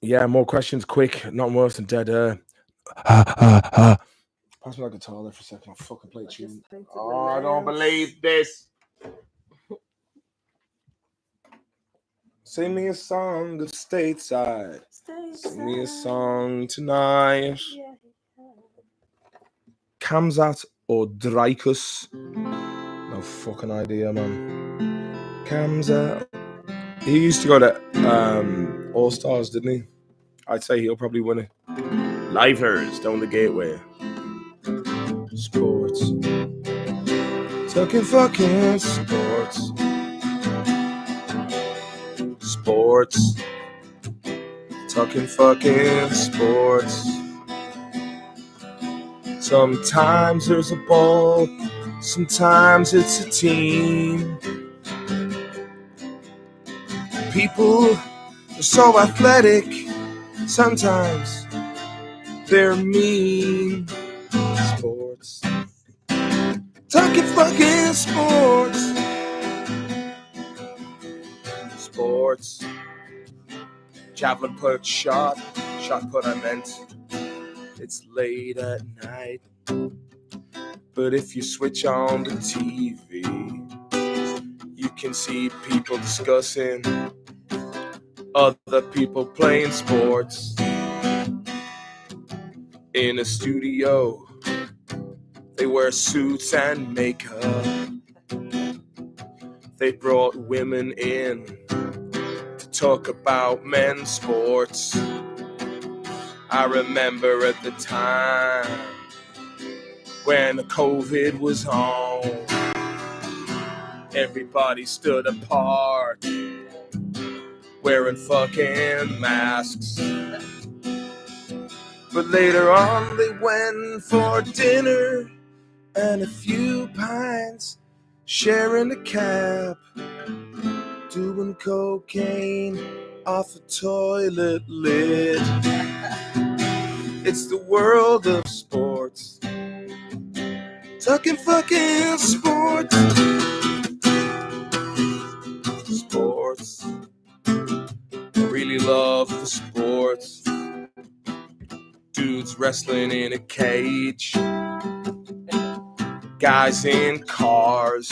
Yeah, more questions, quick. Nothing worse than dead air. Pass me that guitar there for a second. I'll fucking play a tune. Oh, I don't believe this. Sing me a song of stateside. Sing me a song tonight. Kamzat or Dreykus? No fucking idea, man. Kamzat. He used to go to All Stars, didn't he? I'd say he'll probably win it. Livers down the Gateway. Sports. Talking fucking sports. Sports. Talking fucking sports. Sometimes there's a ball, sometimes it's a team. People are so athletic, sometimes they're mean. Sports. Talking fucking sports. Sports. Javelin put, shot put, I meant. It's late at night, but if you switch on the TV, you can see people discussing other people playing sports. In a studio, they wear suits and makeup. They brought women in to talk about men's sports. I remember at the time when COVID was on, everybody stood apart, wearing fucking masks. But later on they went for dinner and a few pints, sharing a cab, doing cocaine off a toilet lid. It's the world of sports. Talking fucking sports. Sports. I really love the sports. Dudes wrestling in a cage. Guys in cars.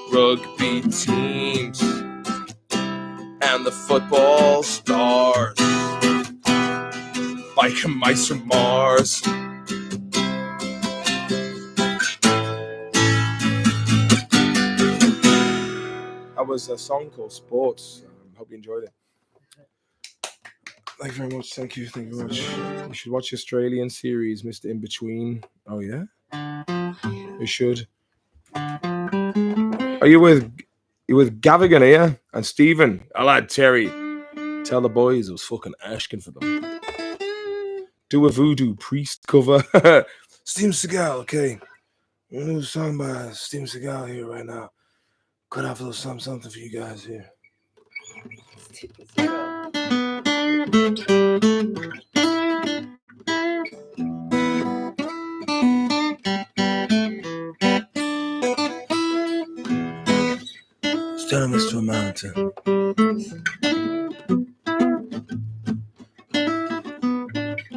Rugby teams. And the football stars. Like mice from Mars. That was a song called Sports. Hope you enjoyed it. Thank you very much. Thank you very much. You should watch the Australian series, Mr. In Between. Oh yeah? You should. Are you with Gavigan here? And Stephen? I like Terry. Tell the boys it was fucking asking for them. Do a voodoo priest cover. Steven Seagal, okay. I'm gonna do a song by Steven Seagal here right now. Could have a little something for you guys here. Standing next to a mountain.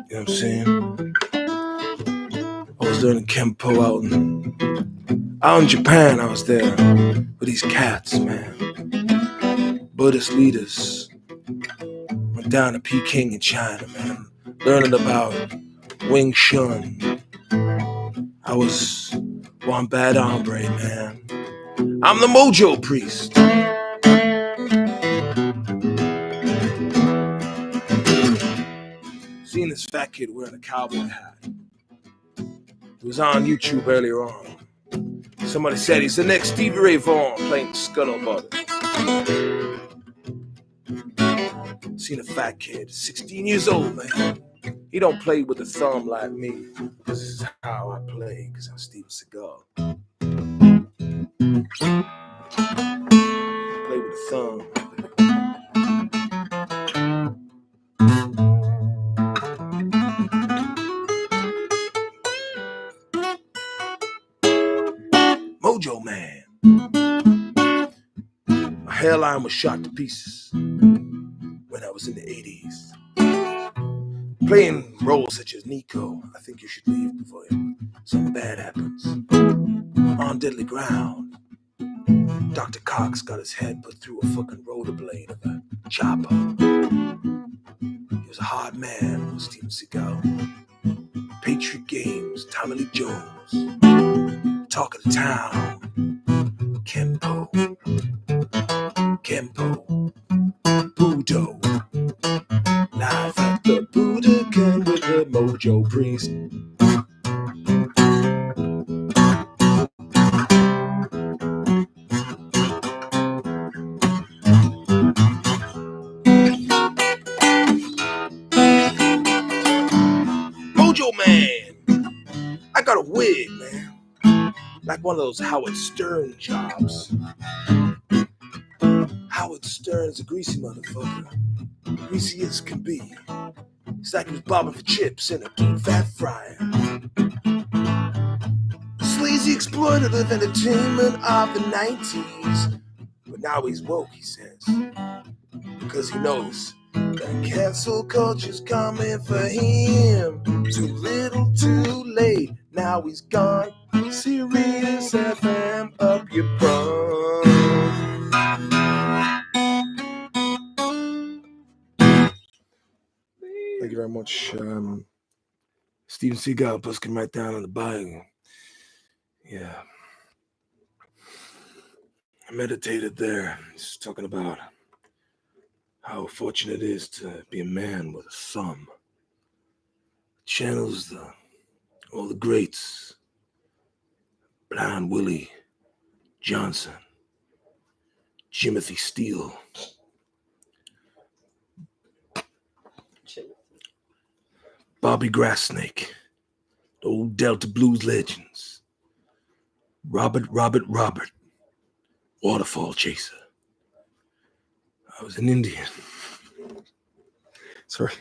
You know what I'm saying? I was doing a Kempo out in Japan. I was there with these cats, man. Buddhist leaders. Went down to Peking in China, man. Learning about Wing Chun. I was one bad hombre, man. I'm the mojo priest. Seen this fat kid wearing a cowboy hat. It was on YouTube earlier on. Somebody said he's the next Stevie Ray Vaughan playing Scuttlebutt. Seen a fat kid, 16 years old, man. He don't play with a thumb like me. This is how I play, because I'm Steven Seagal. Play with a thumb. Mojo Man. My hairline was shot to pieces when I was in the 80s. Playing roles such as Nico, I think you should leave before something bad happens. On Deadly Ground, Dr. Cox got his head put through a fucking rotor blade of a chopper. He was a hard man, Steven Seagal. Patriot Games, Tommy Lee Jones. Talk of the Town, Kempo, Budo. Live at the Budokan with the Mojo Priest. Mojo Man! I got a wig, man. Like one of those Howard Stern jobs. Howard Stern's a greasy motherfucker. Greasy as can be. It's like he was bobbing for chips in a deep fat fryer. Sleazy exploitative entertainment of the 90s. But now he's woke, he says. Because he knows that cancel culture's coming for him. Too little, too late. Now he's gone. Sirius FM up your bum. Thank you very much, Steven Seagal, busking right down on the bayou. Yeah. I meditated there, just talking about how fortunate it is to be a man with a thumb. Channels all the greats. Blind Willie Johnson, Jimothy Steele, Bobby Grassnake, the old Delta Blues legends, Robert, Waterfall Chaser. I was an Indian. Sorry.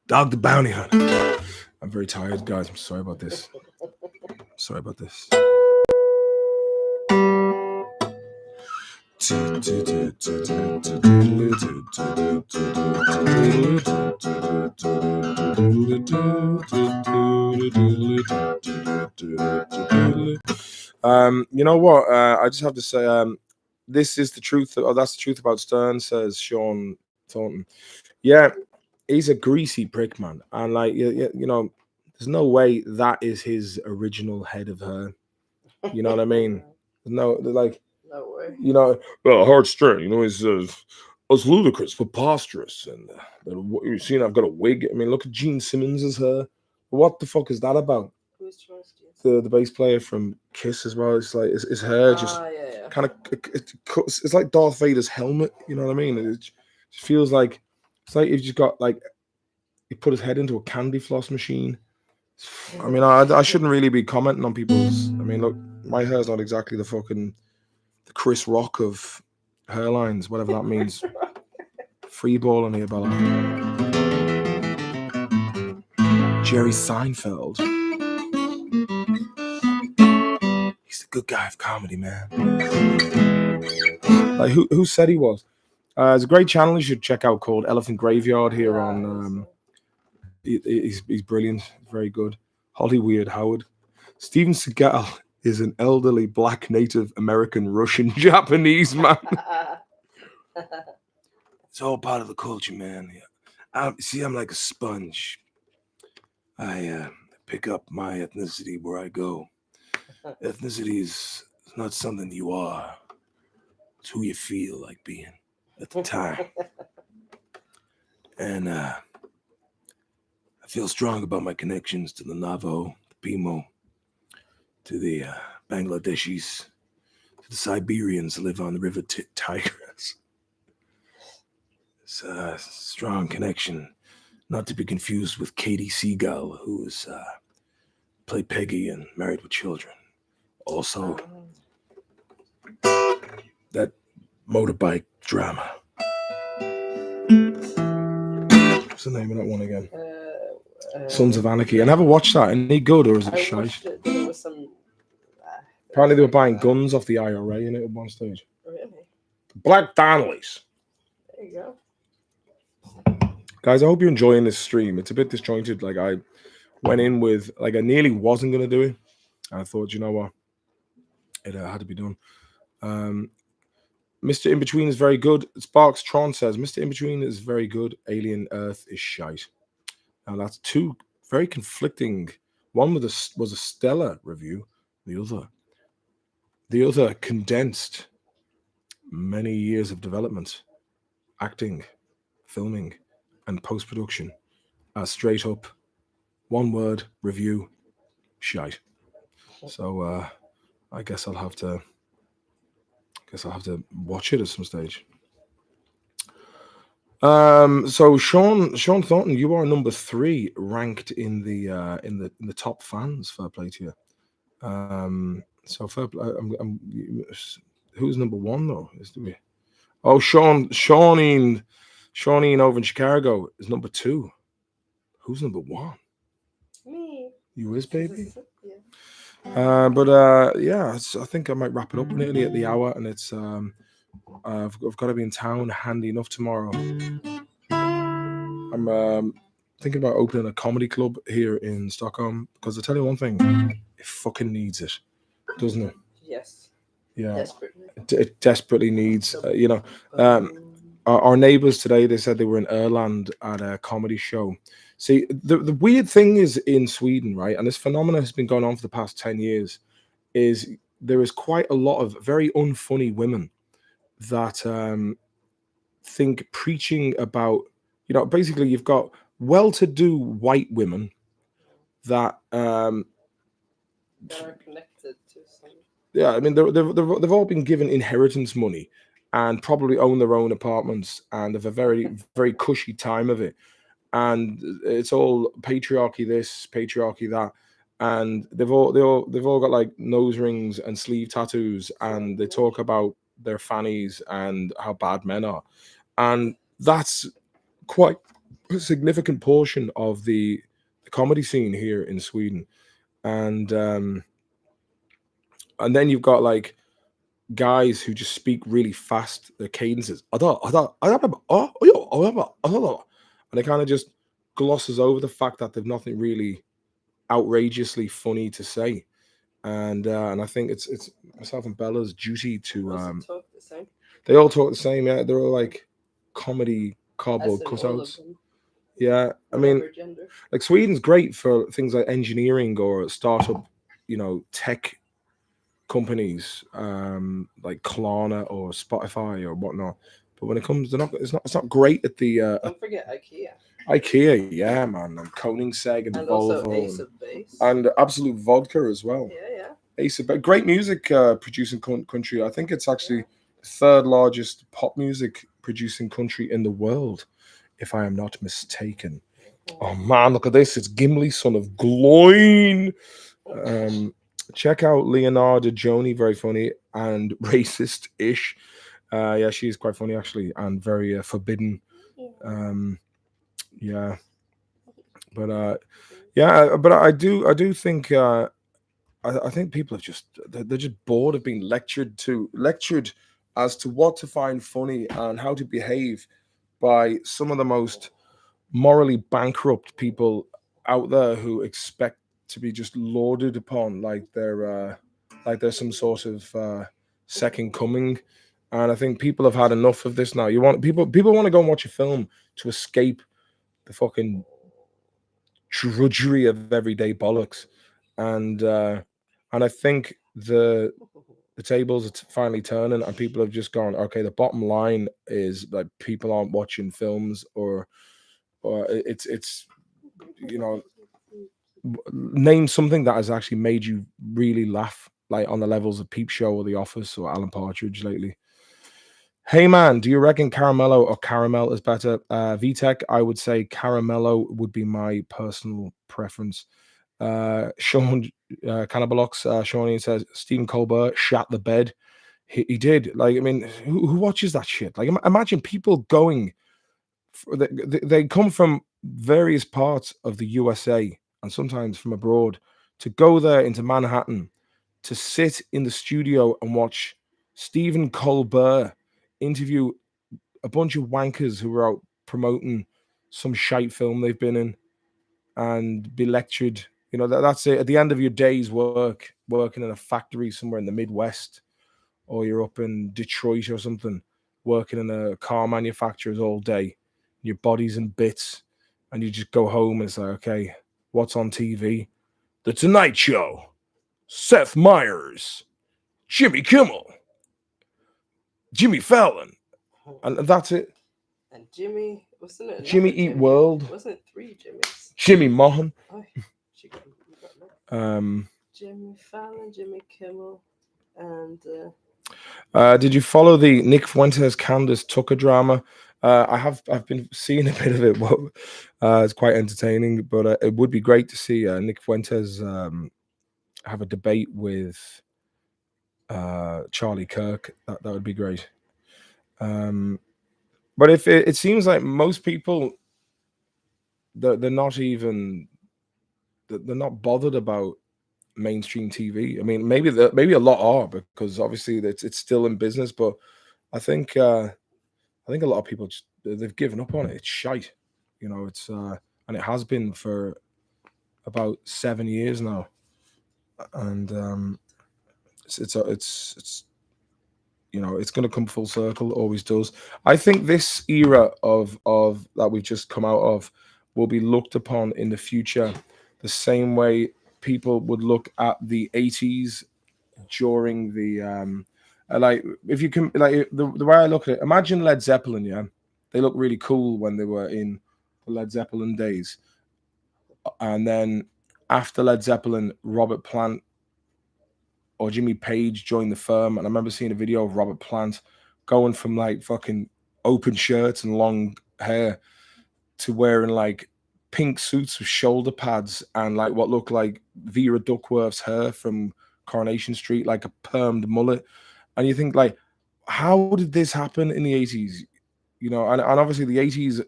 Dog the Bounty Hunter. I'm very tired, guys. I'm sorry about this. You know what? I just have to say, this is the truth. That's the truth about Stern, says Sean Thornton. Yeah, he's a greasy prick, man. And like, you know, there's no way that is his original head of hair. You know what I mean? No, like, no way. You know, well, Howard Stern, you know, it's ludicrous, preposterous, and you've seen I've got a wig. I mean, look at Gene Simmons' hair. What the fuck is that about? Who's the bass player from Kiss as well. It's like his hair just kind of it's like Darth Vader's helmet. You know what I mean? It just feels like it's like he's just got like he put his head into a candy floss machine. I mean, I shouldn't really be commenting on people's. I mean, look, my hair's not exactly the Chris Rock of hairlines, whatever that means. Free balling here, Bella. Jerry Seinfeld. He's the good guy of comedy, man. Like who said he was? It's a great channel you should check out called Elephant Graveyard here on. He's brilliant, very good. Holly Weird Howard. Steven Seagal is an elderly black Native American Russian Japanese man. It's all part of the culture, man. Yeah. I'm like a sponge. I pick up my ethnicity where I go. Ethnicity is not something you are. It's who you feel like being at the time. And I feel strong about my connections to the Navajo, the Pimo, to the Bangladeshis, to the Siberians who live on the River Tigris. It's a strong connection, not to be confused with Katie Seagull, who is played Peggy and Married with Children. Also, that motorbike drama. What's the name of that one again? Sons of Anarchy. I never watched that. Any good, or is it shite? There was some. Apparently, they were buying guns off the IRA in it at one stage. Really? Black Donnellys. There you go. Guys, I hope you're enjoying this stream. It's a bit disjointed. Like, I went in with, like, I nearly wasn't going to do it. And I thought, you know what? It had to be done. Mr. In Between is very good. Sparks Tron says, Mr. In Between is very good. Alien Earth is shite. Now, that's two very conflicting. One was a stellar review. The other condensed many years of development, acting, filming, and post-production as straight up one word review shite. So I guess I'll have to watch it at some stage. So Sean Thornton, you are number 3 ranked in the top fans. Fair play to you. So fair play. Who's number 1 though? Shawneen over in Chicago is number 2. Who's number 1? Me. You is, baby. Yeah. Yeah, I think I might wrap it up nearly at the hour, and it's I've got to be in town handy enough tomorrow. I'm thinking about opening a comedy club here in Stockholm, because I tell you one thing, it fucking needs it, doesn't it? Yes. Yeah. Desperately. It desperately needs, our neighbors today, they said they were in Erland at a comedy show. See, the weird thing is in Sweden, right, and this phenomenon has been going on for the past 10 years, is there is quite a lot of very unfunny women that think preaching about, basically you've got well-to-do white women that are connected to some. Yeah, I mean, they've all been given inheritance money and probably own their own apartments and have a very, very cushy time of it. And it's all patriarchy this, patriarchy that. And they've all got like nose rings and sleeve tattoos, and they talk about their fannies and how bad men are. And that's quite a significant portion of the comedy scene here in Sweden. And then you've got like guys who just speak really fast, their cadences, and it kind of just glosses over the fact that they've nothing really outrageously funny to say. And I think it's myself and Bella's duty to Talk the same. They all talk the same. Yeah, they're all like comedy cardboard cutouts. Yeah, I mean, like Sweden's great for things like engineering or startup, tech companies, like Klarna or Spotify or whatnot. But when it comes, it's not great at the. Don't forget IKEA. IKEA, yeah, man, and Koenigsegg and Volvo, also Ace of Base. and Absolute Vodka as well. Yeah. Ace of Base, great music producing country. I think it's actually the 3rd largest pop music producing country in the world, if I am not mistaken. Oh man, look at this! It's Gimli, son of Gloin. Check out Leonardo Joni, very funny and racist-ish. Yeah, she is quite funny actually, and very forbidden. Yeah, but I do think I think people have they're just bored of being lectured as to what to find funny and how to behave by some of the most morally bankrupt people out there, who expect to be just lauded upon like they're some sort of second coming. And I think people have had enough of this now. People want to go and watch a film to escape the fucking drudgery of everyday bollocks. And And I think the tables are finally turning, and people have just gone, okay, the bottom line is like people aren't watching films, or it's name something that has actually made you really laugh, like on the levels of Peep Show or The Office or Alan Partridge lately. Hey man, do you reckon Caramello or Caramel is better? VTech, I would say Caramello would be my personal preference. Sean Cannibalox, Sean says Stephen Colbert shat the bed. He did. Like, I mean, who watches that shit? Like, imagine people going. They come from various parts of the USA and sometimes from abroad to go there into Manhattan to sit in the studio and watch Stephen Colbert interview a bunch of wankers who were out promoting some shite film they've been in and be lectured. That's it. At the end of your day's work, working in a factory somewhere in the Midwest, or you're up in Detroit or something, working in a car manufacturer's all day, your body's in bits, and you just go home and it's like, okay, what's on TV? The Tonight Show, Seth Meyers, Jimmy Kimmel, Jimmy Fallon, and that's it. And Jimmy, wasn't it? Jimmy Eat World. Wasn't it 3 Jimmys? Jimmy Mohan. Jimmy Fallon, Jimmy Kimmel, and. Did you follow the Nick Fuentes Candace Tucker drama? I've been seeing a bit of it. It's quite entertaining, but it would be great to see Nick Fuentes have a debate with Charlie Kirk. That would be great. But if it seems like most people, they're not bothered about mainstream TV. I mean, maybe a lot are, because obviously it's still in business. But I think a lot of people they've given up on it. It's shite, It's and it has been for about 7 years now, and it's going to come full circle. It always does. I think this era of that we've just come out of will be looked upon in the future the same way people would look at the 80s during the like, if you can, like, the way I look at it, imagine Led Zeppelin. Yeah, they look really cool when they were in the Led Zeppelin days, and then after Led Zeppelin, Robert Plant or Jimmy Page joined the firm. And I remember seeing a video of Robert Plant going from like fucking open shirts and long hair to wearing like pink suits with shoulder pads and like what looked like Vera Duckworth's hair from Coronation Street, like a permed mullet. And you think, like, how did this happen in the 80s? And obviously the 80s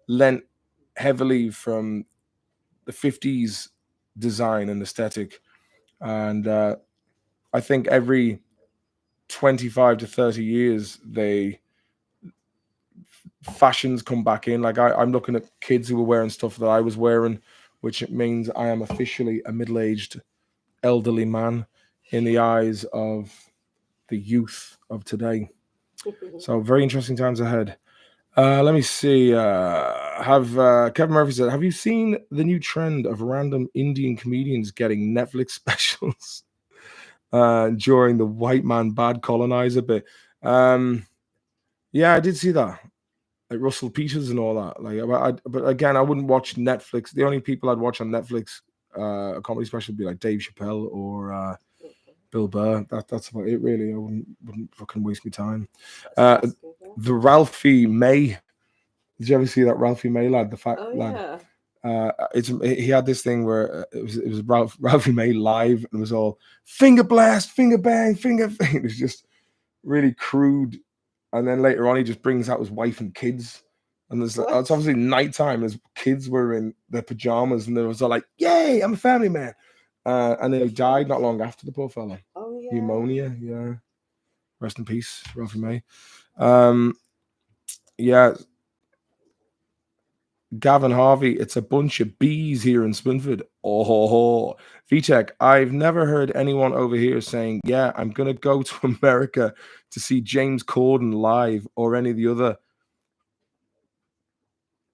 lent heavily from the 50s design and aesthetic. And I think every 25 to 30 years, fashions come back in. Like, I'm looking at kids who were wearing stuff that I was wearing, which means I am officially a middle-aged elderly man in the eyes of the youth of today. So very interesting times ahead. Let me see. Kevin Murphy said, have you seen the new trend of random Indian comedians getting Netflix specials during the white man bad colonizer bit? Yeah, I did see that. Like Russell Peters and all that. Like, but again, I wouldn't watch Netflix. The only people I'd watch on Netflix, a comedy special, would be like Dave Chappelle or Bill Burr. That's about it, really. I wouldn't fucking waste my time. The Ralphie May. Did you ever see that Ralphie May lad? The fat lad. Yeah. He had this thing where it was Ralphie May live, and it was all finger blast, finger bang, finger. It was just really crude. And then later on, he just brings out his wife and kids, and it's obviously nighttime. His kids were in their pajamas, and they was all like, "Yay, I'm a family man." And then he died not long after, the poor fella. Oh yeah, pneumonia. Yeah, rest in peace, Ralphie May. Yeah. Gavin Harvey, it's a bunch of bees here in Spinford. Oh, VTech, I've never heard anyone over here saying, yeah, I'm going to go to America to see James Corden live or any of the other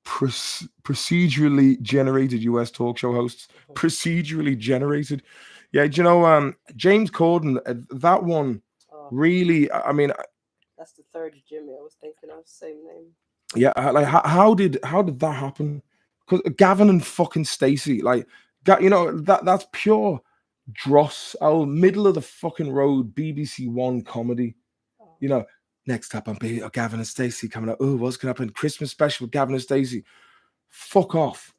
procedurally generated US talk show hosts. Procedurally generated. Yeah, do you know James Corden? That one really. I mean, that's the third Jimmy I was thinking of. Same name. Yeah, like how did that happen? Because Gavin and fucking Stacey, like, you know that's pure dross. Our middle of the fucking road BBC One comedy. You know, next up on Gavin and Stacey coming up. Oh, what's gonna happen? Christmas special with Gavin and Stacey. Fuck off.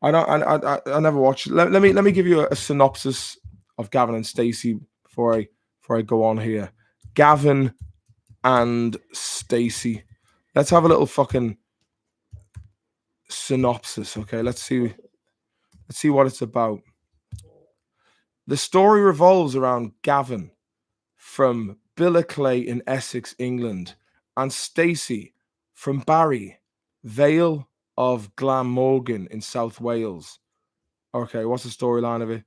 I don't. I never watched. Let me give you a synopsis of Gavin and Stacey before I go on here. Gavin and Stacey. Let's have a little fucking synopsis. Okay, let's see what it's about. The story revolves around Gavin from Billickley in Essex, England, and Stacey from Barry, Vale of Glamorgan in South Wales. Okay, what's the storyline of it?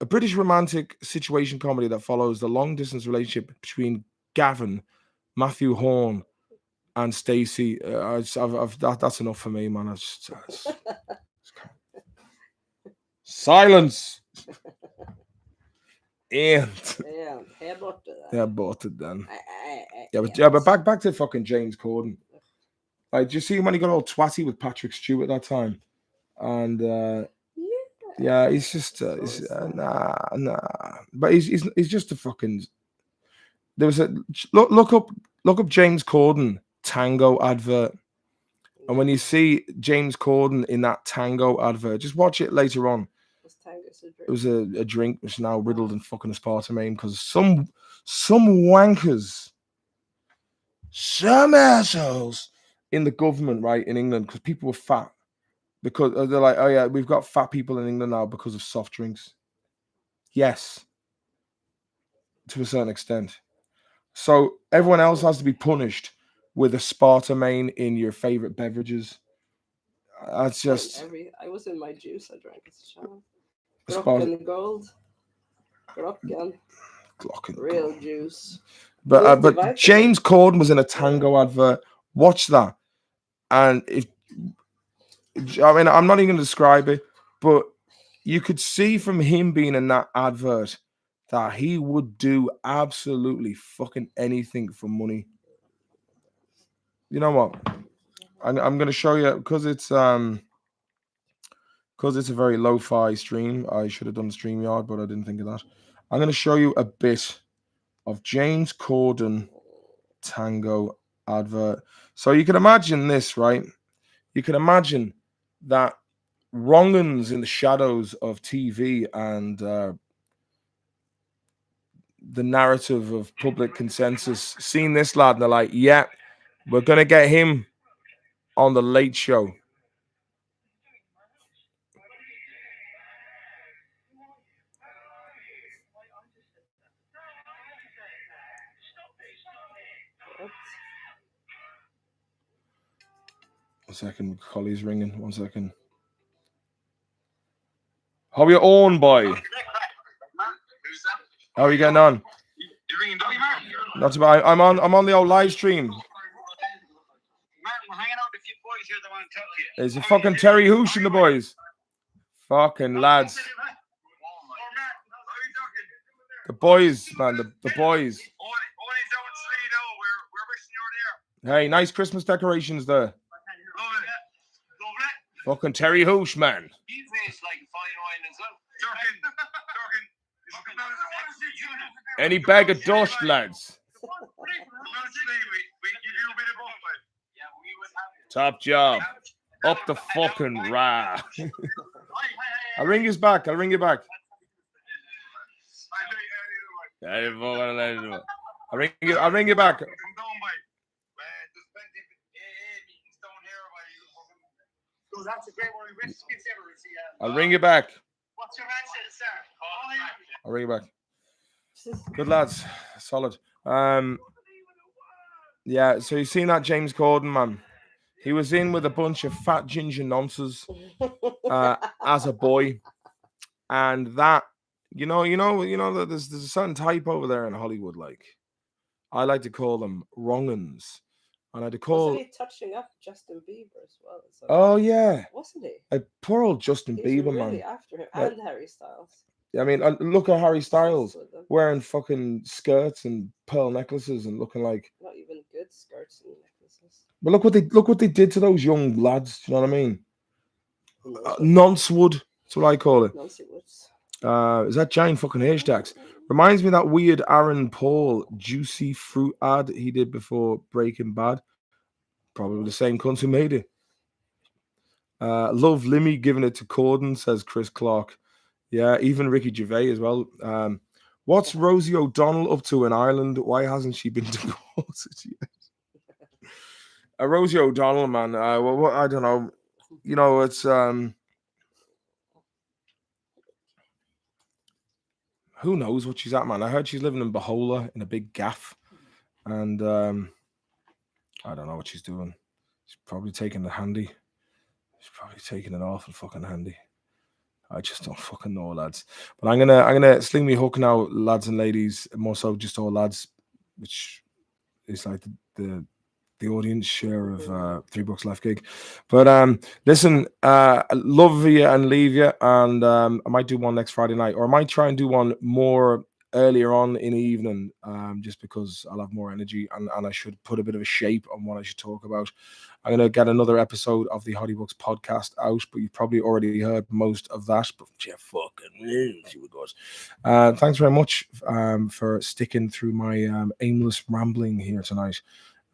A British romantic situation comedy that follows the long distance relationship between Gavin, Matthew Horn, and Stacey. That's enough for me, man. Silence. And yeah, aborted then. But back to fucking James Corden. Like, do you see when he got all twatty with Patrick Stewart that time? And yeah, he's just nah. But he's just a fucking. There was a look up James Corden Tango advert, and when you see James Corden in that Tango advert, just watch it later on. It was a drink which is now riddled in fucking aspartame because some wankers, some assholes in the government, right, in England, because people were fat. Because they're like, oh yeah, we've got fat people in England now because of soft drinks. Yes, to a certain extent. So everyone else has to be punished with aspartame in your favorite beverages. That's just. I was in my juice I drank as a child. Glocken Gold. Glocken. Real juice. But James Corden was in a Tango advert. Watch that. And I mean, I'm not even going to describe it, but you could see from him being in that advert that he would do absolutely fucking anything for money. You know what? I'm going to show you because it's a very lo-fi stream. I should have done StreamYard, but I didn't think of that. I'm going to show you a bit of James Corden Tango advert. So you can imagine this, right? You can imagine that wrong'uns in the shadows of TV and the narrative of public consensus seen this lad and they're like, yeah, we're going to get him on the Late Show. One second, Collie's ringing. 1 second. How are you on, boy? How are you getting on? You're ringing Dolly Mark? Not too bad. I'm on the old live stream. Mark, we're hanging out with a few boys here that want to talk to you. There's a fucking Terry Hoosh and the boys. Fucking lads. The boys, man. The boys. Hey, nice Christmas decorations there. Fucking Terry Hoosh, man. You taste like fine wine as well. Any bag of dust, lads. Top job. Up the fucking rah. I'll ring you back. I'll ring you back. I'll ring you back. I'll ring you back. What's your accent, sir? I'll ring you back. Good lads. Solid. Yeah, so you've seen that James Corden, man. He was in with a bunch of fat ginger nonsense as a boy. And that, you know that there's a certain type over there in Hollywood, like I like to call them wrong'uns. And I had to call. Wasn't he touching up Justin Bieber as well? So, Oh yeah, wasn't he? like poor old Justin He's Bieber, really man. after him, Like, and Harry Styles. I mean, look at Harry Styles Obsessed with them. wearing fucking skirts and pearl necklaces and looking like. Not even good skirts and necklaces. But look what they did to those young lads. Do you know what I mean? Noncewood. Noncewood. That's what I call it. Noncewood. Is that giant fucking hashtags? Reminds me of that weird Aaron Paul juicy fruit ad he did before Breaking Bad. Probably the same cunt who made it. Love Limmy giving it to Corden, says Chris Clark. Yeah, even Ricky Gervais as well. What's Rosie O'Donnell up to in Ireland? Why hasn't she been deported yet? Rosie O'Donnell, man. Well, I don't know. You know, it's who knows what she's at, man. I heard she's living in Bahola in a big gaff, and I don't know what she's doing. She's probably taking it handy. She's probably taking it awful fucking handy. I just don't fucking know, lads. But I'm gonna sling me hook now, lads and ladies. More so, just all lads, which is like the audience share of $3 Left gig. But listen, love you and leave you, and I might do one next Friday night, or I might try and do one more earlier on in the evening, just because I'll have more energy and I should put a bit of a shape on what I should talk about. I'm going to get another episode of the Hottie Books podcast out, but you've probably already heard most of that. But yeah, fucking see what goes. Thanks very much for sticking through my aimless rambling here tonight.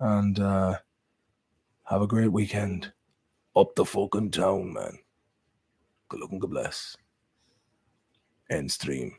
And have a great weekend. Up the fucking town, man. Good luck and God bless. End stream.